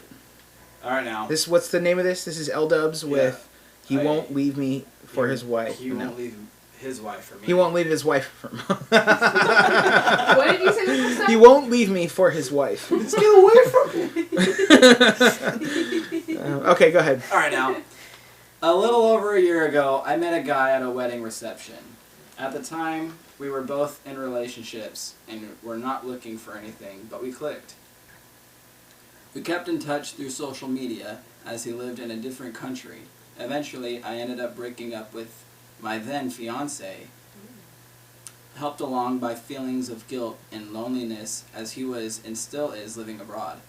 All right, now. What's the name of this? This is L-Dubs with He Won't Leave Me for His Wife. He won't leave his wife for me. He won't leave his wife for me. What did you say the first time? He won't leave me for his wife. Let's get away from me. Okay, go ahead. All right, now. A little over a year ago, I met a guy at a wedding reception. At the time, we were both in relationships and were not looking for anything, but we clicked. We kept in touch through social media as he lived in a different country. Eventually, I ended up breaking up with my then fiancé, helped along by feelings of guilt and loneliness as he was and still is living abroad.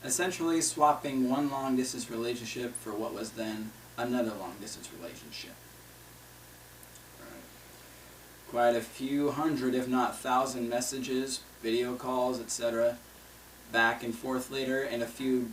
Essentially swapping one long-distance relationship for what was then another long-distance relationship. Quite a few hundred, if not 1,000 messages, video calls, etc. Back and forth later, and a few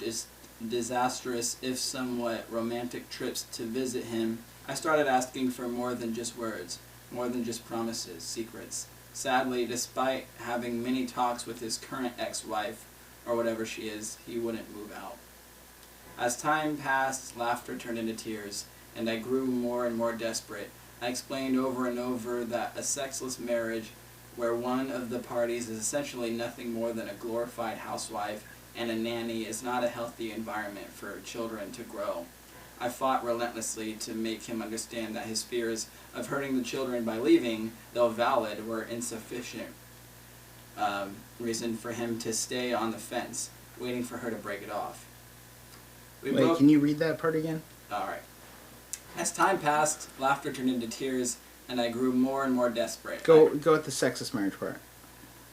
disastrous, if somewhat romantic trips to visit him, I started asking for more than just words, more than just promises, secrets. Sadly, despite having many talks with his current ex-wife, or whatever she is, he wouldn't move out. As time passed, laughter turned into tears, and I grew more and more desperate. I explained over and over that a sexless marriage where one of the parties is essentially nothing more than a glorified housewife and a nanny is not a healthy environment for children to grow. I fought relentlessly to make him understand that his fears of hurting the children by leaving, though valid, were insufficient reason for him to stay on the fence, waiting for her to break it off. Wait, can you read that part again? Alright. As time passed, laughter turned into tears, and I grew more and more desperate. Go with the sexless marriage part.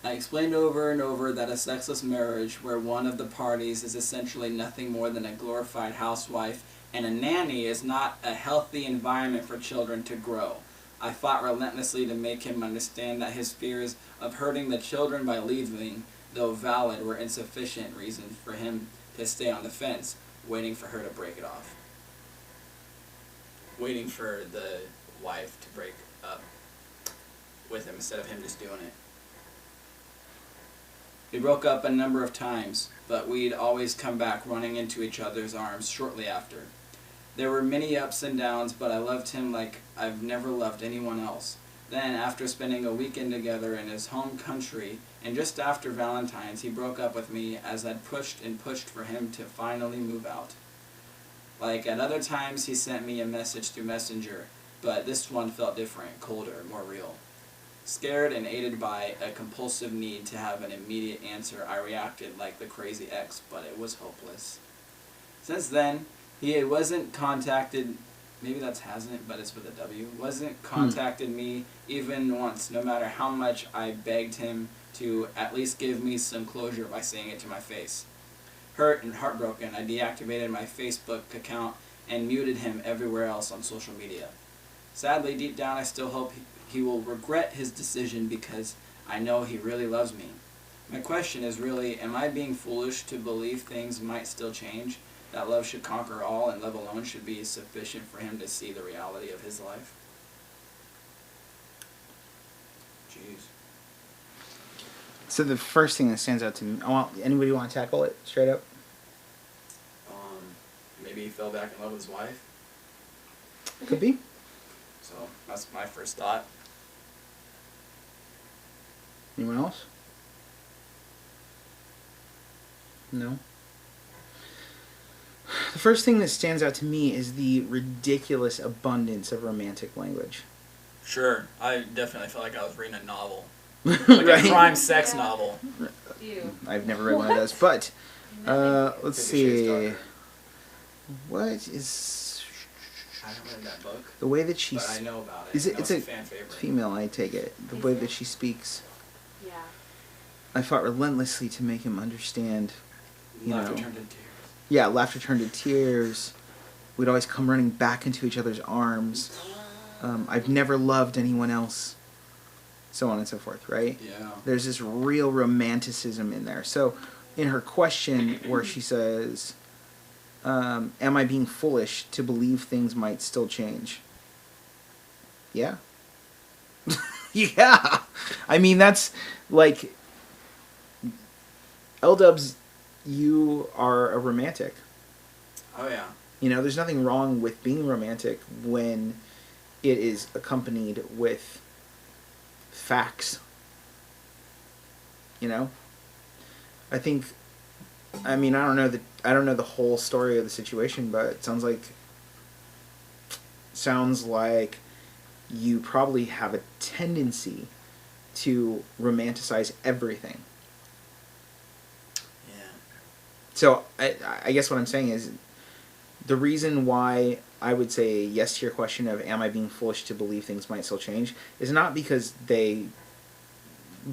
I explained over and over that a sexless marriage where one of the parties is essentially nothing more than a glorified housewife and a nanny is not a healthy environment for children to grow. I fought relentlessly to make him understand that his fears of hurting the children by leaving, though valid, were insufficient reason for him to stay on the fence, waiting for her to break it off. Waiting for the wife to break up with him instead of him just doing it. We broke up a number of times, but we'd always come back running into each other's arms shortly after. There were many ups and downs, but I loved him like I've never loved anyone else. Then, after spending a weekend together in his home country, and just after Valentine's, he broke up with me as I'd pushed and pushed for him to finally move out. Like at other times, he sent me a message through Messenger, but this one felt different, colder, more real. Scared and aided by a compulsive need to have an immediate answer, I reacted like the crazy ex, but it was hopeless. Since then, he wasn't contacted, maybe that's hasn't, but it's with a W, wasn't contacted me even once, no matter how much I begged him to at least give me some closure by saying it to my face. Hurt and heartbroken, I deactivated my Facebook account and muted him everywhere else on social media. Sadly, deep down, I still hope he will regret his decision because I know he really loves me. My question is really, am I being foolish to believe things might still change? That love should conquer all and love alone should be sufficient for him to see the reality of his life? Jeez. So the first thing that stands out to me, anybody want to tackle it straight up? Maybe he fell back in love with his wife. Could be. So that's my first thought. Anyone else? No. The first thing that stands out to me is the ridiculous abundance of romantic language. Sure, I definitely felt like I was reading a novel. Like Like a crime sex novel. Ew. I've never read one of those, but let's 50 Shades see. Darker. What is I haven't read that book, the way that she? but I know about it. Is it? I know It's a a fan favorite. female. I take it. The Is way it? that she speaks. Yeah. I fought relentlessly to make him understand. You Laughter know. turned into tears. Yeah, laughter turned to tears. We'd always come running back into each other's arms. I've never loved anyone else. So on and so forth, right? Yeah. There's this real romanticism in there. So in her question where she says, am I being foolish to believe things might still change? Yeah. Yeah. I mean, that's like, L-Dubs, you are a romantic. Oh yeah. You know, there's nothing wrong with being romantic when it is accompanied with facts. You know? I think, I mean, I don't know the whole story of the situation, but it sounds like you probably have a tendency to romanticize everything. Yeah. So I guess what I'm saying is the reason why I would say yes to your question of am I being foolish to believe things might still change is not because they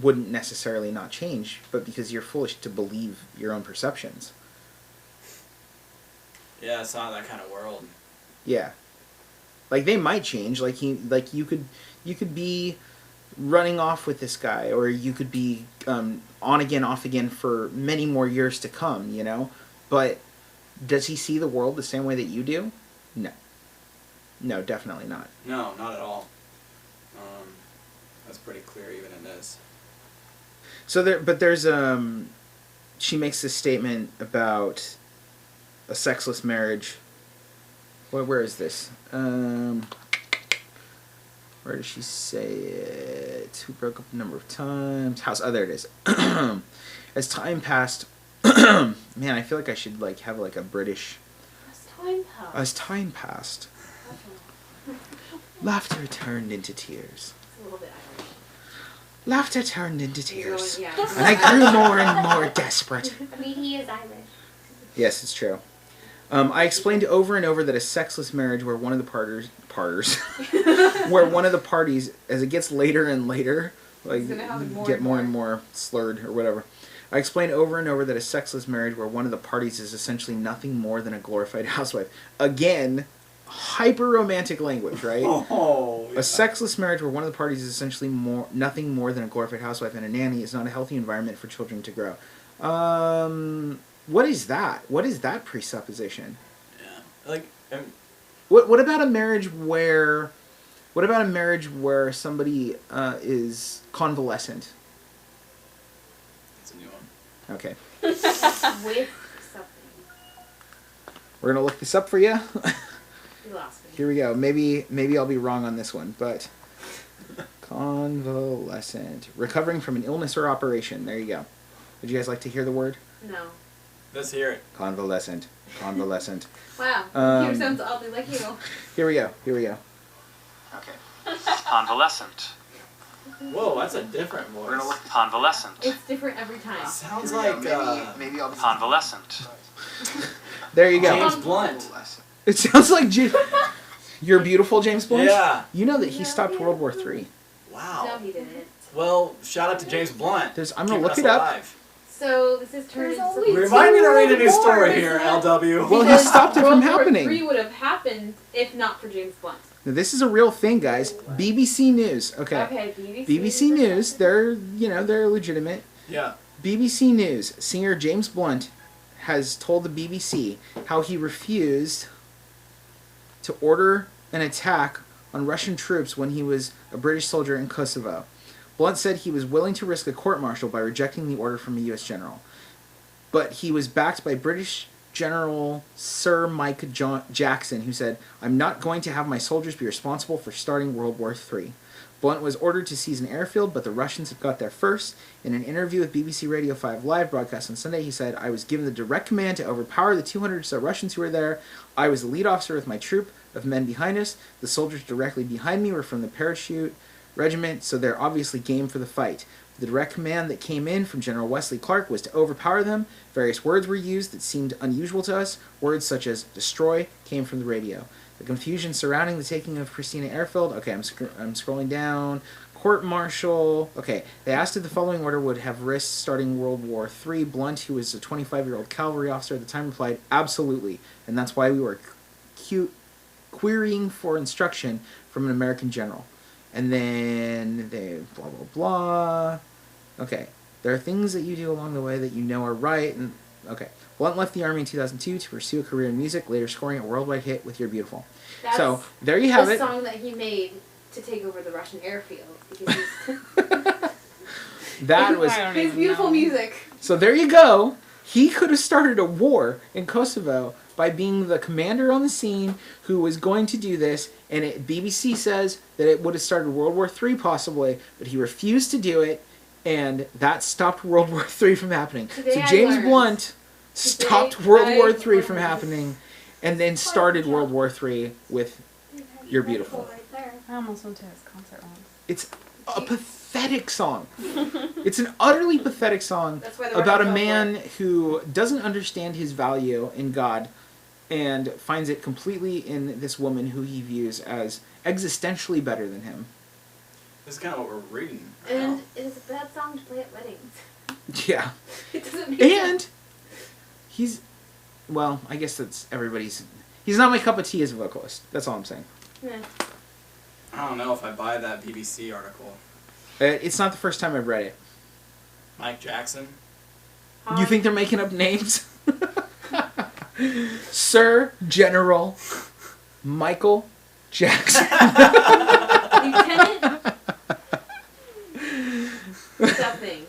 wouldn't necessarily not change, but because you're foolish to believe your own perceptions. Yeah, it's not that kind of world. Yeah. Like they might change, you could be running off with this guy, or you could be on again, off again for many more years to come, you know? But does he see the world the same way that you do? No. No, definitely not. No, not at all. That's pretty clear even in this. So there's she makes this statement about a sexless marriage. Where is this? Where does she say it? Who broke up a number of times? House. Oh, there it is. As time passed, man, I feel like I should have a British. As time passed, laughter turned into tears. It's a little bit Irish. Laughter turned into tears, Yeah. and I grew more and more desperate. I mean, he is Irish. Yes, it's true. I explained over and over that a sexless marriage where one of the where one of the parties, as it gets later and later, get more and more slurred or whatever. I explained over and over that a sexless marriage where one of the parties is essentially nothing more than a glorified housewife. Again, hyper romantic language, right? Oh, yeah. A sexless marriage where one of the parties is essentially nothing more than a glorified housewife and a nanny is not a healthy environment for children to grow. What is that? What is that presupposition? Yeah. What about a marriage where somebody is convalescent? That's a new one. Okay. With something. We're gonna look this up for you. You lost me. Here we go. Maybe I'll be wrong on this one, but convalescent, recovering from an illness or operation. There you go. Would you guys like to hear the word? No. Let's hear it. Convalescent. Convalescent. Wow. Here sounds oddly like you. Here we go. Okay. Convalescent. Whoa, that's a different voice. We're gonna look convalescent. It's different every time. Sounds like maybe I'll be Convalescent. There you go. James Blunt. It sounds like You're beautiful, James Blunt. Yeah. You know that he stopped World War III. Wow. No, he didn't. Well, shout out to James Blunt. I'm gonna Keeping look us it up. alive. So this is turned into Remind me to read a new story here, LW. Well, he stopped it from happening. World War III would have happened if not for James Blunt. Now, this is a real thing, guys. BBC News. Okay. Okay, BBC News. They're legitimate. Yeah. BBC News. Singer James Blunt has told the BBC how he refused to order an attack on Russian troops when he was a British soldier in Kosovo. Blunt said he was willing to risk a court-martial by rejecting the order from a U.S. general. But he was backed by British General Sir Mike Jackson, who said, "I'm not going to have my soldiers be responsible for starting World War III." Blunt was ordered to seize an airfield, but the Russians had got there first. In an interview with BBC Radio 5 Live, broadcast on Sunday, he said, "I was given the direct command to overpower the 200 or so Russians who were there. I was the lead officer with my troop of men behind us. The soldiers directly behind me were from the parachute regiment, so they're obviously game for the fight. The direct command that came in from General Wesley Clark was to overpower them. Various words were used that seemed unusual to us. Words such as destroy came from the radio. The confusion surrounding the taking of Christina Airfield." Okay, I'm scrolling down. Court-martial. Okay, they asked if the following order would have risked starting World War III. Blunt, who was a 25-year-old cavalry officer at the time, replied, "Absolutely, and that's why we were querying for instruction from an American general." And then they blah, blah, blah. Okay. There are things that you do along the way that you know are right. And okay. Blunt left the Army in 2002 to pursue a career in music, later scoring a worldwide hit with You're Beautiful. That's so, there you have the it. song that he made to take over the Russian airfield. Because That was... his beautiful music. So there you go. He could have started a war in Kosovo by being the commander on the scene who was going to do this, and BBC says that it would have started World War III possibly, but he refused to do it, and that stopped World War III from happening. Today so I James learned. Blunt stopped Today World I War III from learned. happening, and then started World War III with You're Beautiful. Right there. I almost went to his concert once. It's a pathetic song. It's an utterly pathetic song That's why the about a Russians man who doesn't understand his value in God and finds it completely in this woman who he views as existentially better than him. This is kind of what we're reading. Right And now. it's a bad song to play at weddings. Yeah. It doesn't make And sense. he's, well, I guess that's everybody's, he's not my cup of tea as a vocalist. That's all I'm saying. Yeah. I don't know if I buy that BBC article. It's not the first time I've read it. Mike Jackson. You think they're making up names? Sir General Michael Jackson. Lieutenant something.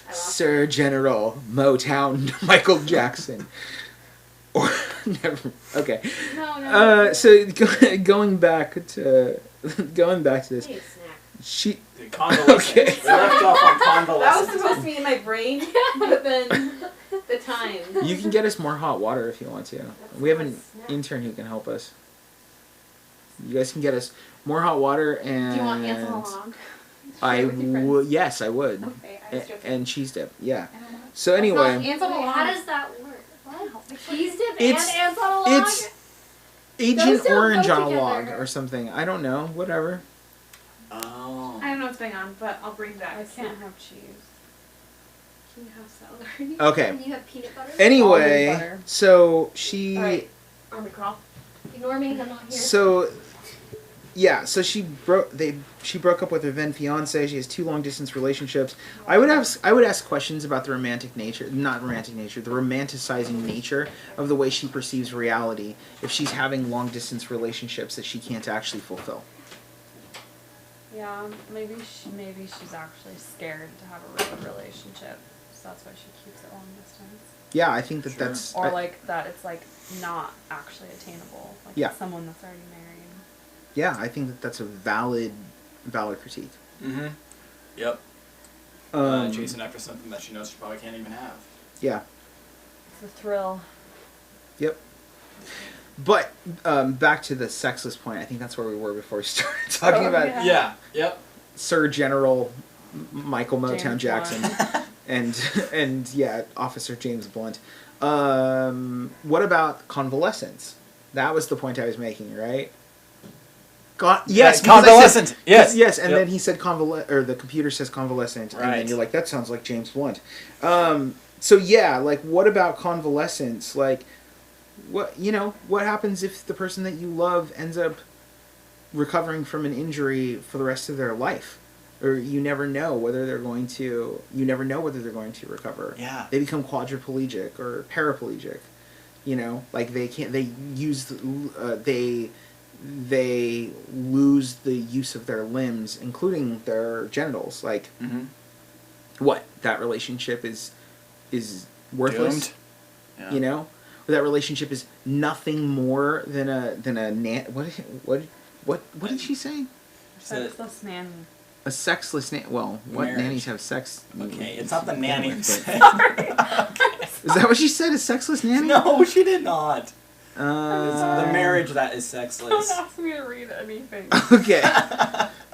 I lost Sir General Motown Michael Jackson. Or never. Okay. it. No. So going back to this, Hey, snack. she. The convalescent. Okay. We left off on That was convalescent. supposed to be in my brain, but then the time. You can get us more hot water if you want to. We have an intern who can help us. You guys can get us more hot water and. Do you want Ansel along? I With your friends? would. Yes, I would. Okay, I was joking. And cheese dip. Yeah. I don't know. So anyway. Ansel Wait, along. how does that work? What? Cheese dip It's- and Ansel along? It's Agent don't Orange go on a log together. or something. I don't know. Whatever. Oh. I don't know what's going on, but I'll bring back. I can't have cheese. Can you have celery? Okay. And you have peanut butter? Anyway, Almond butter. so she. Alright. Army crawl. Ignore me, I'm not here. So, yeah. So she broke up with her then fiance. She has 2 long distance relationships. I would ask questions about the romantic nature, not romantic nature, the romanticizing nature of the way she perceives reality if she's having long distance relationships that she can't actually fulfill. Yeah, maybe she's actually scared to have a real relationship, so that's why she keeps it long distance. Yeah, I think that Sure. that's. Or like that it's like not actually attainable. Like Yeah. it's someone that's already married. Yeah, I think that that's a valid critique. Mm-hmm. Yep. Chasing after something that she knows she probably can't even have. Yeah. It's a thrill. Yep. But back to the sexless point. I think that's where we were before we started talking about yeah. Yeah. Yep. Sir General Michael Motown James Jackson and yeah, Officer James Blunt. What about convalescence? That was the point I was making, right? Yes, because I said- convalescent. Yes. yes, and Yep. then he said or the computer says convalescent, and then Right. you're like, that sounds like James Blunt. So yeah, like, what about convalescence? Like, what happens if the person that you love ends up recovering from an injury for the rest of their life. Or you never know whether they're going to recover. Yeah. They become quadriplegic or paraplegic. You know, like they lose the use of their limbs, including their genitals. Like, what? That relationship is worthless. Doomed. Yeah. You know, or that relationship is nothing more than a what did she say? Sexless nanny. A sexless nanny. Well, what Marriage. nannies have sex? Okay, it's not the nanny. Is that what she said? A sexless nanny? No, she did not. The The marriage that is sexless. Don't ask me to read anything. Okay.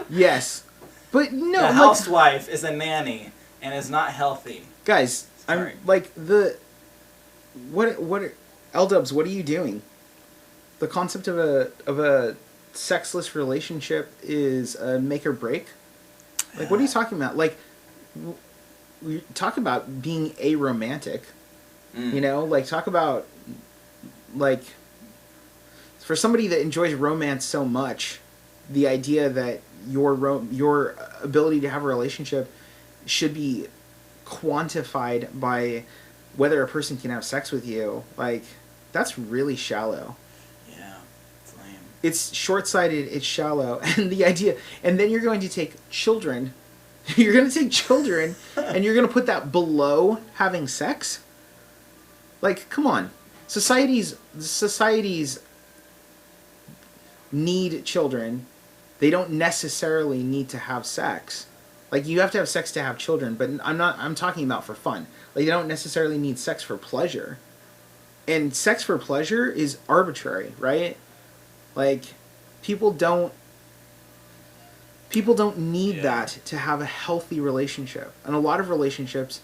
Yes, but no. The like, housewife is a nanny and is not healthy. guys, Sorry. I'm like what L-dubs, what are you doing? The concept of a sexless relationship is a make or break. Like, what are you talking about? Like, we talk about being aromantic. You know, like, talk about, like, for somebody that enjoys romance so much, the idea that your ability to have a relationship should be quantified by whether a person can have sex with you, like, that's really shallow. Yeah, it's lame. It's short-sighted, it's shallow, and the idea, and then you're going to take children, and you're going to put that below having sex? Like, come on. Societies need children. They don't necessarily need to have sex. Like, you have to have sex to have children, but I'm talking about for fun. Like, they don't necessarily need sex for pleasure. And sex for pleasure is arbitrary, right? Like, people don't need that to have a healthy relationship. And a lot of relationships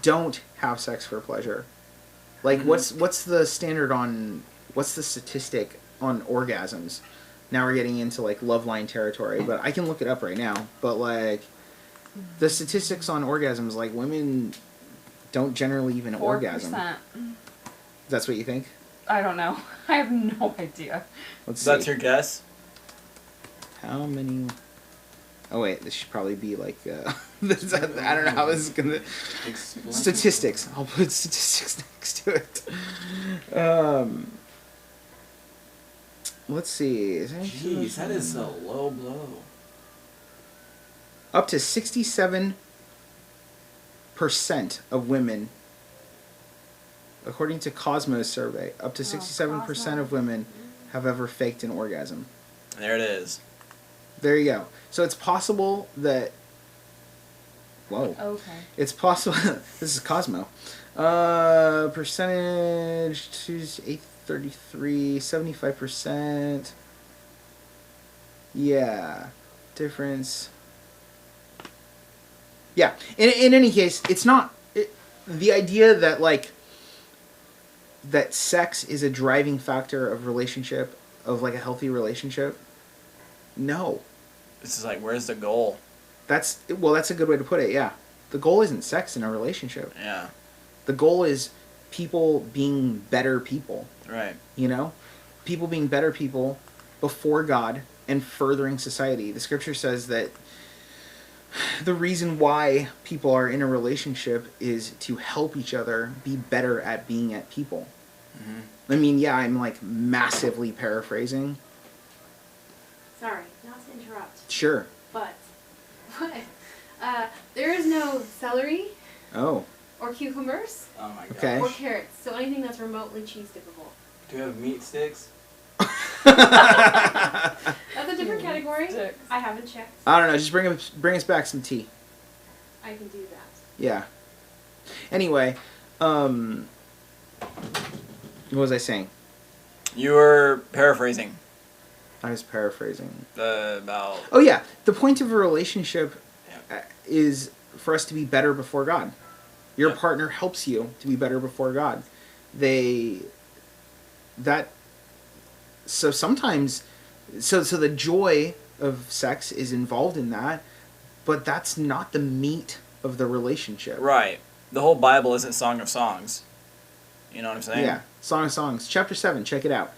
don't have sex for pleasure. Like, what's the statistic on orgasms? Now we're getting into, like, Loveline territory, but I can look it up right now. But, like, the statistics on orgasms, like, women don't generally even 4%. orgasm. That's what you think? I don't know. I have no idea. Let's see. That's your guess? How many... Oh, wait. This should probably be, like... I don't know how this is going to... Statistics. I'll put statistics next to it. Let's see. Jeez, that is a low blow. Up to 67% of women, according to Cosmo's survey, up to 67% of women have ever faked an orgasm. There it is. There you go. So it's possible that... Whoa. Okay. It's possible... This is Cosmo. Percentage... 833... 75%... Yeah. Difference... Yeah. In any case, it's not... the idea that, like... that sex is a driving factor of relationship, of, like, a healthy relationship... No. This is like, where's the goal? That's a good way to put it, yeah. The goal isn't sex in a relationship. Yeah. The goal is people being better people. Right. You know? People being better people before God and furthering society. The scripture says that the reason why people are in a relationship is to help each other be better at being at people. I mean, yeah, I'm, like, massively paraphrasing. Sorry, not to interrupt. Sure. But there is no celery Oh. or cucumbers Oh my god. Okay. or carrots, so anything that's remotely cheese dippable. Do we have meat sticks? That's a different category. Sticks. I haven't checked. I don't know, just bring us back some tea. I can do that. Yeah. Anyway, what was I saying? You were paraphrasing I was paraphrasing. about... Oh yeah, the point of a relationship is for us to be better before God. Your partner helps you to be better before God. So sometimes, so the joy of sex is involved in that, but that's not the meat of the relationship. Right. The whole Bible isn't Song of Songs. You know what I'm saying? Yeah, Song of Songs, chapter 7, check it out.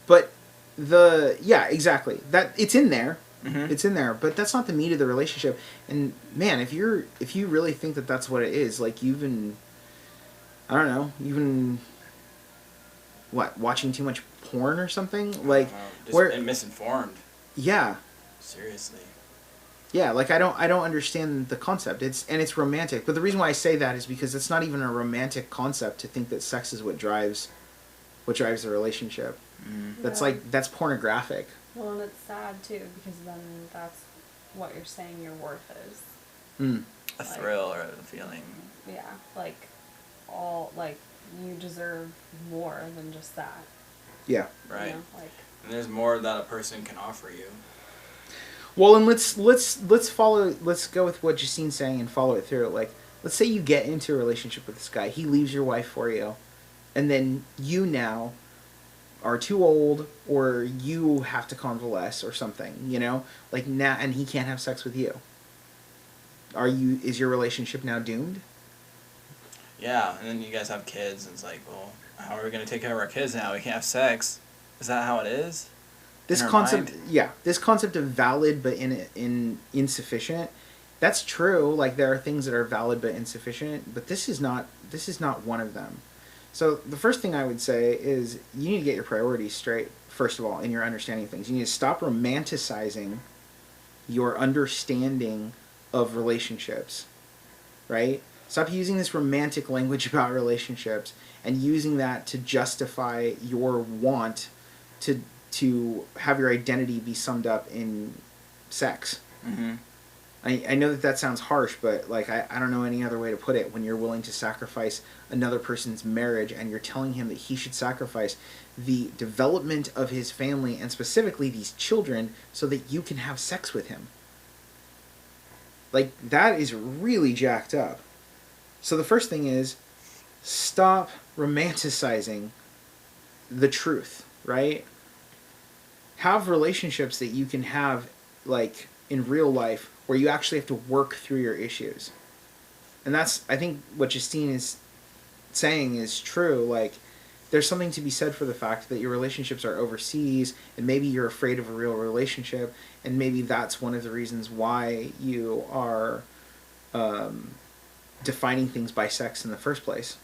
But exactly. That it's in there. Mm-hmm. It's in there, but that's not the meat of the relationship. And man, if you really think that that's what it is, like you've been, I don't know, watching too much porn or something, like and misinformed. Yeah. Seriously. Yeah, like I don't understand the concept. It's romantic, but the reason why I say that is because it's not even a romantic concept to think that sex is what drives the relationship. Mm-hmm. That's pornographic. Well, and it's sad too, because then that's what you're saying your worth is. A thrill or a feeling. Yeah, you deserve more than just that. Yeah. Right. You know, and there's more that a person can offer you. Well, and let's go with what Justine's saying and follow it through. Like, let's say you get into a relationship with this guy. He leaves your wife for you, and then you now are too old, or you have to convalesce or something, like now, and he can't have sex with you. Is your relationship now doomed? Yeah, and then you guys have kids, and it's like, well, how are we going to take care of our kids now? We can't have sex. Is that how it is? This concept of valid but insufficient, that's true. Like, there are things that are valid but insufficient, but this is not one of them. So the first thing I would say is you need to get your priorities straight, first of all, in your understanding of things. You need to stop romanticizing your understanding of relationships, right? Stop using this romantic language about relationships and using that to justify your want to have your identity be summed up in sex. Mm-hmm. I know that sounds harsh, but like I don't know any other way to put it. When you're willing to sacrifice another person's marriage and you're telling him that he should sacrifice the development of his family and specifically these children so that you can have sex with him. Like, that is really jacked up. So the first thing is stop romanticizing the truth, right? Have relationships that you can have, like, in real life where you actually have to work through your issues. And that's, I think, what Justine is saying is true. Like, there's something to be said for the fact that your relationships are overseas, and maybe you're afraid of a real relationship, and maybe that's one of the reasons why you are defining things by sex in the first place.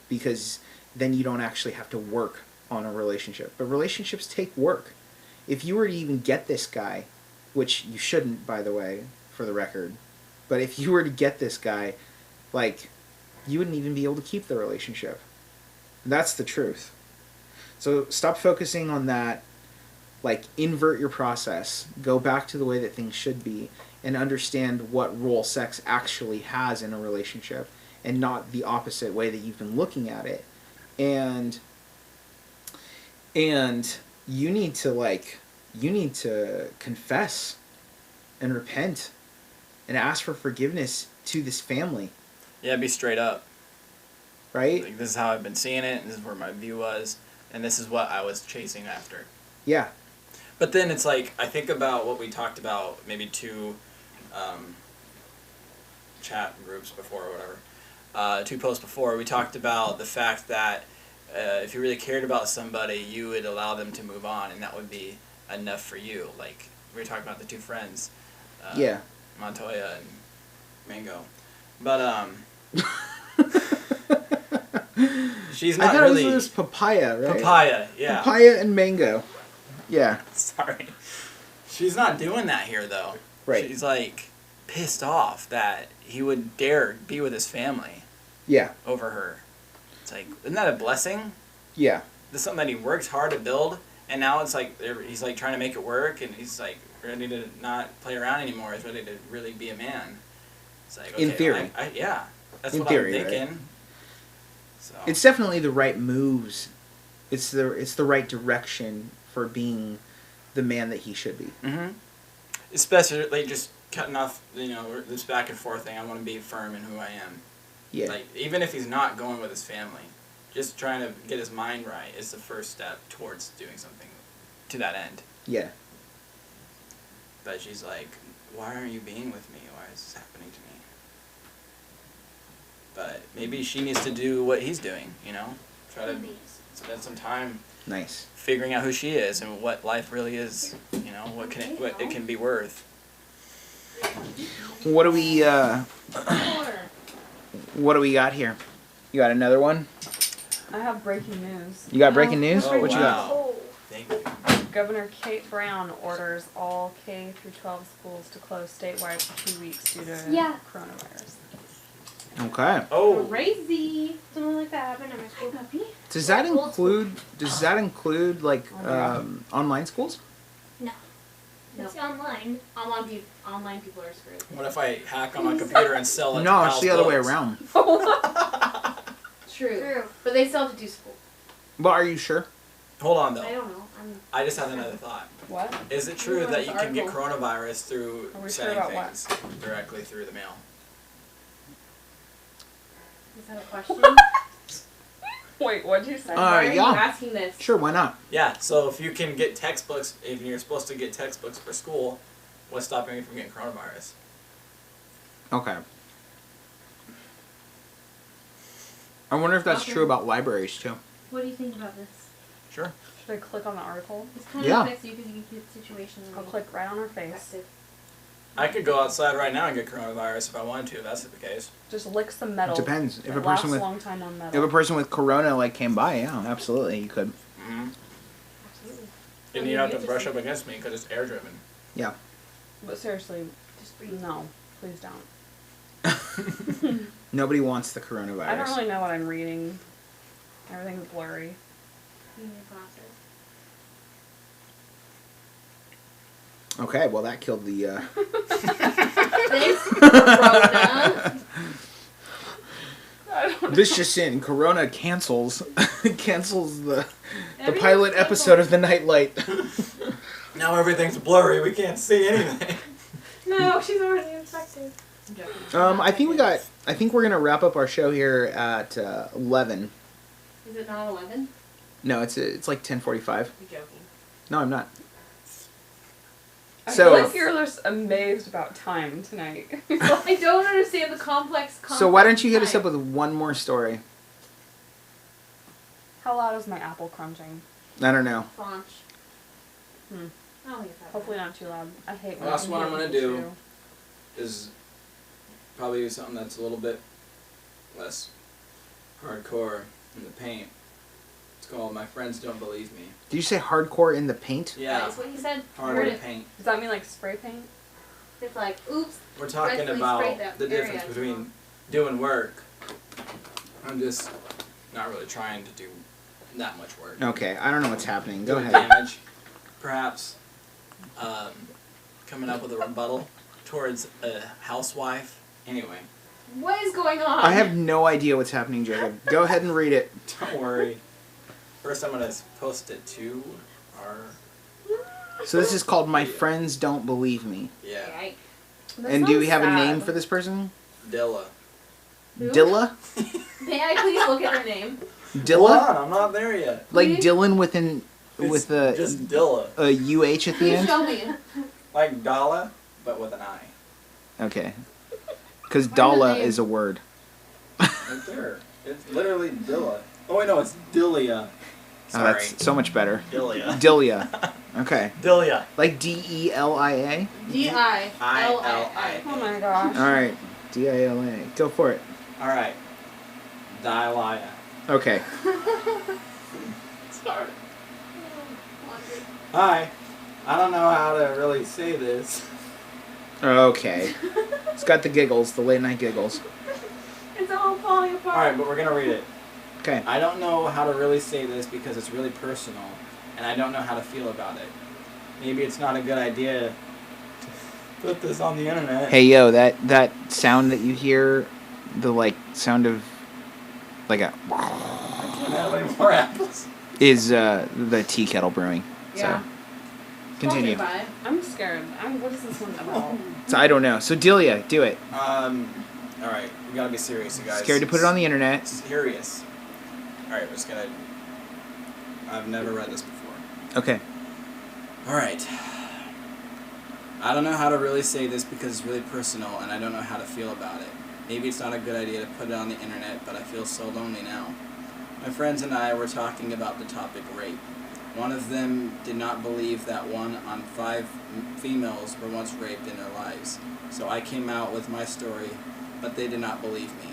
Because then you don't actually have to work on a relationship. But relationships take work. If you were to even get this guy, which you shouldn't, by the way, for the record, but if you were to get this guy, like, you wouldn't even be able to keep the relationship. That's the truth. So stop focusing on that. Like, invert your process. Go back to the way that things should be and understand what role sex actually has in a relationship and not the opposite way that you've been looking at it. And you need to confess and repent and ask for forgiveness to this family. Yeah, be straight up. Right? Like, this is how I've been seeing it, this is where my view was, and this is what I was chasing after. Yeah. But then it's like, I think about what we talked about, maybe 2 chat groups before or whatever, 2 posts before, we talked about the fact that if you really cared about somebody, you would allow them to move on, and that would be enough for you. Like, we were talking about the 2 friends, Montoya and Mango. But, she's not really... it was papaya, right? Papaya, yeah. Papaya and mango. Yeah. Sorry. She's not doing that here, though. Right. She's, like, pissed off that he would dare be with his family. Yeah. Over her. It's like, isn't that a blessing? Yeah. This is something that he worked hard to build, and now it's like, he's, like, trying to make it work, and he's, like, ready to not play around anymore. He's ready to really be a man. It's like, okay, in theory. Yeah. That's in what theory, I'm thinking. Right? So. It's definitely the right moves. It's the right direction for being the man that he should be. Mm-hmm. Especially, like, just cutting off, this back and forth thing. I want to be firm in who I am. Yeah. Like, even if he's not going with his family, just trying to get his mind right is the first step towards doing something to that end. Yeah. But she's like, why aren't you being with me? Why is this happening to me? But maybe she needs to do what he's doing, Try to spend some time Nice. figuring out who she is and what life really is. You know, what it can be worth. What do we got here? You got another one? I have breaking news. You got breaking news? Oh, What you got? wow. Thank you. Governor Kate Brown orders all K through 12 schools to close statewide for 2 weeks due to coronavirus. Okay. Oh. Crazy. Something like that happened at my school. Does that include like online schools? No. It's online. Online people are screwed. What if I hack on my computer and sell it? No, to it's the other way books? around. True. But they still have to do school. But are you sure? Hold on, though. I don't know. I just had another thought. What? Is it true Read that the you can get article. coronavirus through Are we sure sending about what? things directly through the mail? Is that a question? Wait, what'd you say? Why are yeah. you asking this? Sure, why not? Yeah, so if you can get textbooks, if you're supposed to get textbooks for school, what's stopping you from getting coronavirus? Okay. I wonder if that's true about libraries too. What do you think about this? Sure. Should I click on the article? This kind Yeah. of affects you because you can keep the situation. I'll click right on her face. Effective. I could go outside right now and get coronavirus if I wanted to, if that's the case. Just lick some metal. Depends. If It a lasts person with a long time on if metal. a person with corona like came by, yeah, absolutely, you could. Mm-hmm. Absolutely. And you don't have to brush up against me because it's air driven. Yeah. But seriously, Just breathe. no, please don't. Nobody wants the coronavirus. I don't really know what I'm reading. Everything's blurry. You need glasses. Okay, well that killed the. Thanks, Corona. This just in: Corona cancels the pilot episode of the Night Light. Now everything's blurry. We can't see anything. No, she's already infected. I think we're gonna wrap up our show here at 11. Is it not 11? No, it's like 10:45. You're joking. No, I'm not. I So- feel like you're just amazed about time tonight. I don't understand the complex concept. So why don't you hit us of up with one more story? How loud is my apple crunching? I don't know. Launch. Hmm. I don't think it's that Hopefully not too loud. I hate when Last I one I'm hear gonna people do. chew. Is probably something that's a little bit less hardcore in the paint. It's called My Friends Don't Believe Me. Did you say hardcore in the paint? Yeah, That's what you said. hard Heard in it. paint. Does that mean like spray paint? It's like, oops. We're talking Rightfully about sprayed that the difference area. between doing work. I'm just not really trying to do that much work. Okay, I don't know what's happening. Go Doing ahead. damage, perhaps. Coming up with a rebuttal towards a housewife. Anyway, What is going on? I have no idea what's happening, Jacob. Go ahead and read it. don't worry. First, I'm gonna post it to our So this is called My Friends Don't Believe Me. yeah Yikes. That And do we sounds have a name sad. for this person? Dilla. Who? Dilla? May I please look at her name? Hold Dilla? on, I'm not there yet. Like Please? Dylan with It's a just Dilla, UH at the Please end? show me. like Dalla, but with an I. Okay. Because the Dalla name? is a word. Right there. It's literally Dilla. Oh wait, no, it's Dillia. Oh, Sorry, that's so much better. Dillia. Dilia. Okay. Dillia. Like DELIA? D-I-L-I-A. Oh my gosh. Alright. DILA. Go for it. All right. Dialia. Okay. Sorry. Hi. I don't know how to really say this. Okay. It's got the giggles, the late night giggles. It's all falling apart. All right, but we're gonna read it. Okay. I don't know how to really say this because it's really personal, and I don't know how to feel about it. Maybe it's not a good idea to put this on the internet. Hey yo, that sound that you hear, the like sound of like a I can't have any more apples. is the tea kettle brewing. Yeah. So continue. Sponsored by. I'm scared. What is this one about? So I don't know. So Delia, do it. All right, we gotta be serious, you guys. Scared to put it on the internet. Serious. All right, we're just gonna. I've never read this before. Okay. All right. I don't know how to really say this because it's really personal, and I don't know how to feel about it. Maybe it's not a good idea to put it on the internet, but I feel so lonely now. My friends and I were talking about the topic rape. One of them did not believe that 1 on 5 females were once raped in their lives. So I came out with my story, but they did not believe me.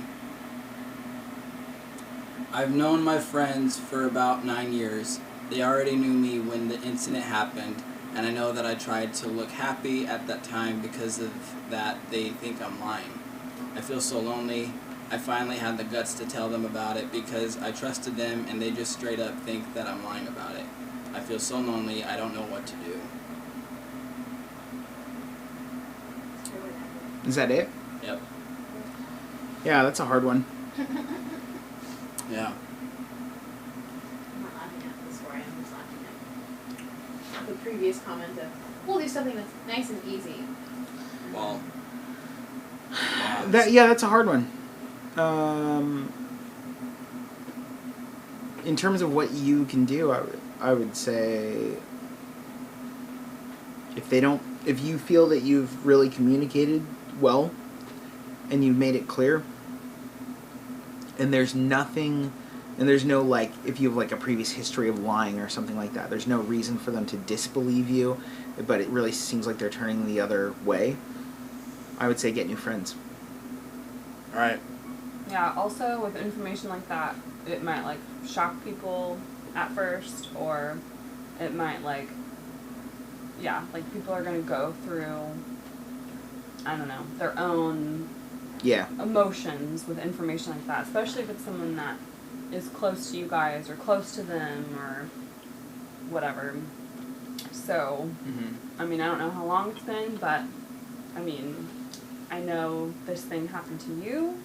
I've known my friends for about 9 years. They already knew me when the incident happened, and I know that I tried to look happy at that time because of that they think I'm lying. I feel so lonely. I finally had the guts to tell them about it because I trusted them and they just straight up think that I'm lying about it. I feel so lonely, I don't know what to do. Is that it? Yep. Yeah, that's a hard one. Yeah. I'm not laughing at the story, I'm just laughing at the previous comment of, we'll do something that's nice and easy. Well. That's a hard one. In terms of what you can do, I would say if you feel that you've really communicated well and you've made it clear, and there's nothing, and there's no, like, if you have, like, a previous history of lying or something like that, there's no reason for them to disbelieve you, but it really seems like they're turning the other way, I would say get new friends. Alright. Yeah, also with information like that, it might, like, shock people at first, or it might, like, yeah, like, people are going to go through, I don't know, their own emotions with information like that, especially if it's someone that is close to you guys or close to them or whatever. So, I mean, I don't know how long it's been, but, I mean, I know this thing happened to you,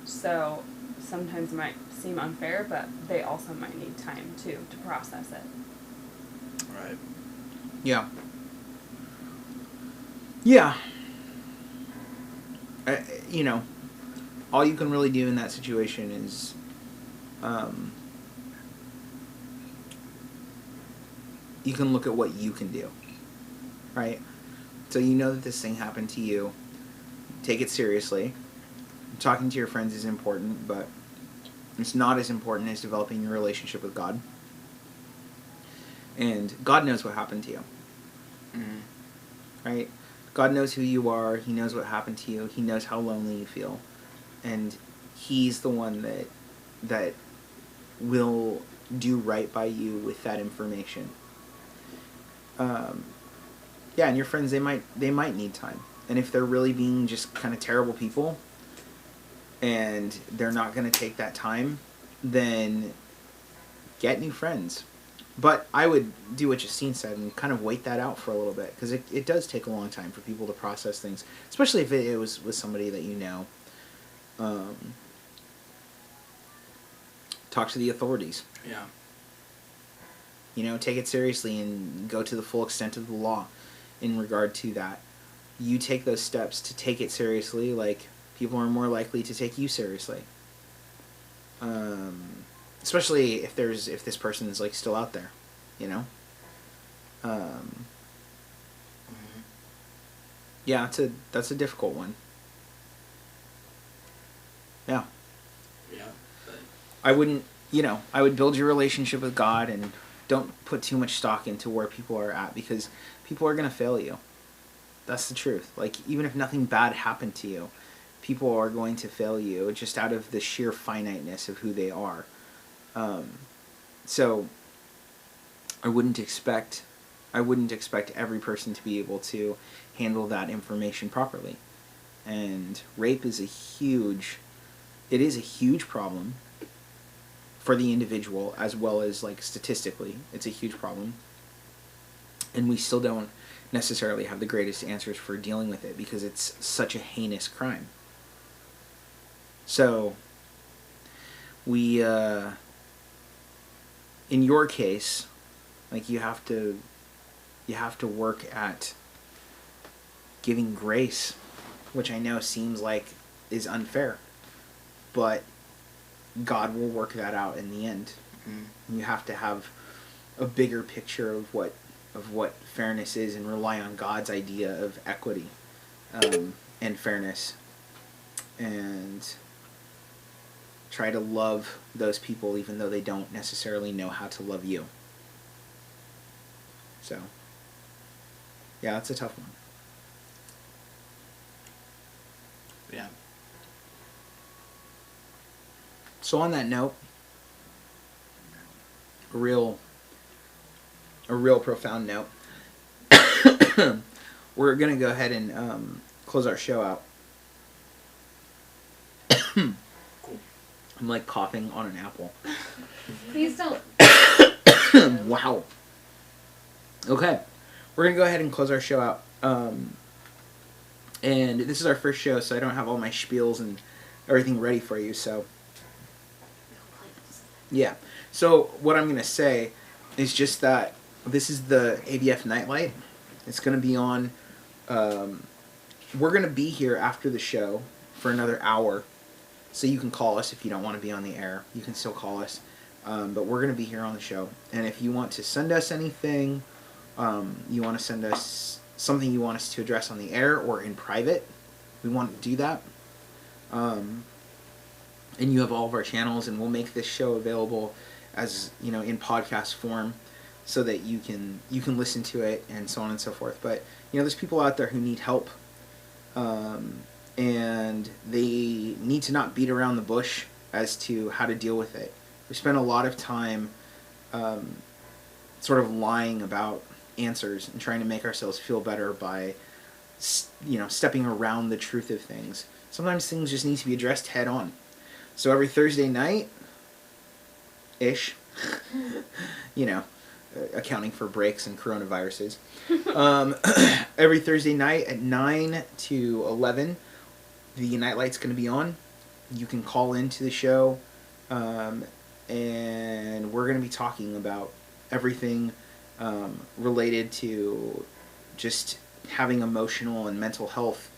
so sometimes it might seem unfair, but they also might need time, too, to process it. Right. Yeah. Yeah. You know, all you can really do in that situation is, you can look at what you can do, right? So you know that this thing happened to you. Take it seriously. Talking to your friends is important, but it's not as important as developing your relationship with God. And God knows what happened to you. Right? God knows who you are. He knows what happened to you. He knows how lonely you feel. And He's the one that will do right by you with that information. Yeah, and your friends, they might need time. And if they're really being just kind of terrible people, and they're not going to take that time, then get new friends. But I would do what Justine said and kind of wait that out for a little bit, because it does take a long time for people to process things, especially if it was with somebody that you know. Talk to the authorities. Yeah. You know, take it seriously and go to the full extent of the law in regard to that. You take those steps to take it seriously, like, people are more likely to take you seriously. Especially if this person is, like, still out there, you know? Yeah, that's a difficult one. Yeah. Yeah. But I would build your relationship with God and don't put too much stock into where people are at, because people are going to fail you. That's the truth. Like, even if nothing bad happened to you, people are going to fail you just out of the sheer finiteness of who they are. So I wouldn't expect every person to be able to handle that information properly. And rape is a huge problem for the individual, as well as, like, statistically, it's a huge problem. And we still don't necessarily have the greatest answers for dealing with it, because it's such a heinous crime. So we, in your case, like, you have to work at giving grace, which I know seems like is unfair, but God will work that out in the end. You have to have a bigger picture of what fairness is, and rely on God's idea of equity and fairness. And try to love those people even though they don't necessarily know how to love you. So, yeah, it's a tough one. Yeah. So on that note, a real profound note, we're going to go ahead and close our show out. Cool. I'm like coughing on an apple. Please don't. Wow. Okay. We're going to go ahead and close our show out. And this is our first show, so I don't have all my spiels and everything ready for you, so... Yeah. So what I'm going to say is just that this is the AVF Nightlight. It's going to be on... we're going to be here after the show for another hour, so you can call us if you don't want to be on the air. You can still call us. But we're going to be here on the show. And if you want to send us anything, you want to send us something you want us to address on the air or in private, we want to do that. And you have all of our channels, and we'll make this show available as, you know, in podcast form so that you can listen to it and so on and so forth. But, you know, there's people out there who need help, and they need to not beat around the bush as to how to deal with it. We spend a lot of time sort of lying about answers and trying to make ourselves feel better by, you know, stepping around the truth of things. Sometimes things just need to be addressed head on. So every Thursday night-ish, you know, accounting for breaks and coronaviruses, every Thursday night at 9 to 11, the Nightlight's going to be on. You can call into the show, and we're going to be talking about everything related to just having emotional and mental health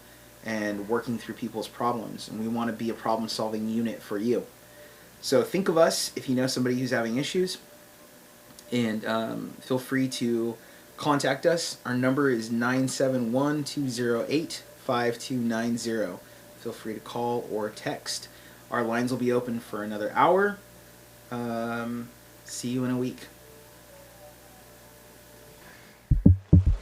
and working through people's problems. And we want to be a problem-solving unit for you. So think of us if you know somebody who's having issues, and feel free to contact us. Our number is 971-208-5290. Feel free to call or text. Our lines will be open for another hour. See you in a week.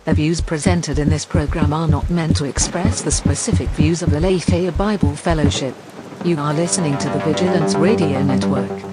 The views presented in this program are not meant to express the specific views of the Aletheia Bible Fellowship. You are listening to the Vigilance Radio Network.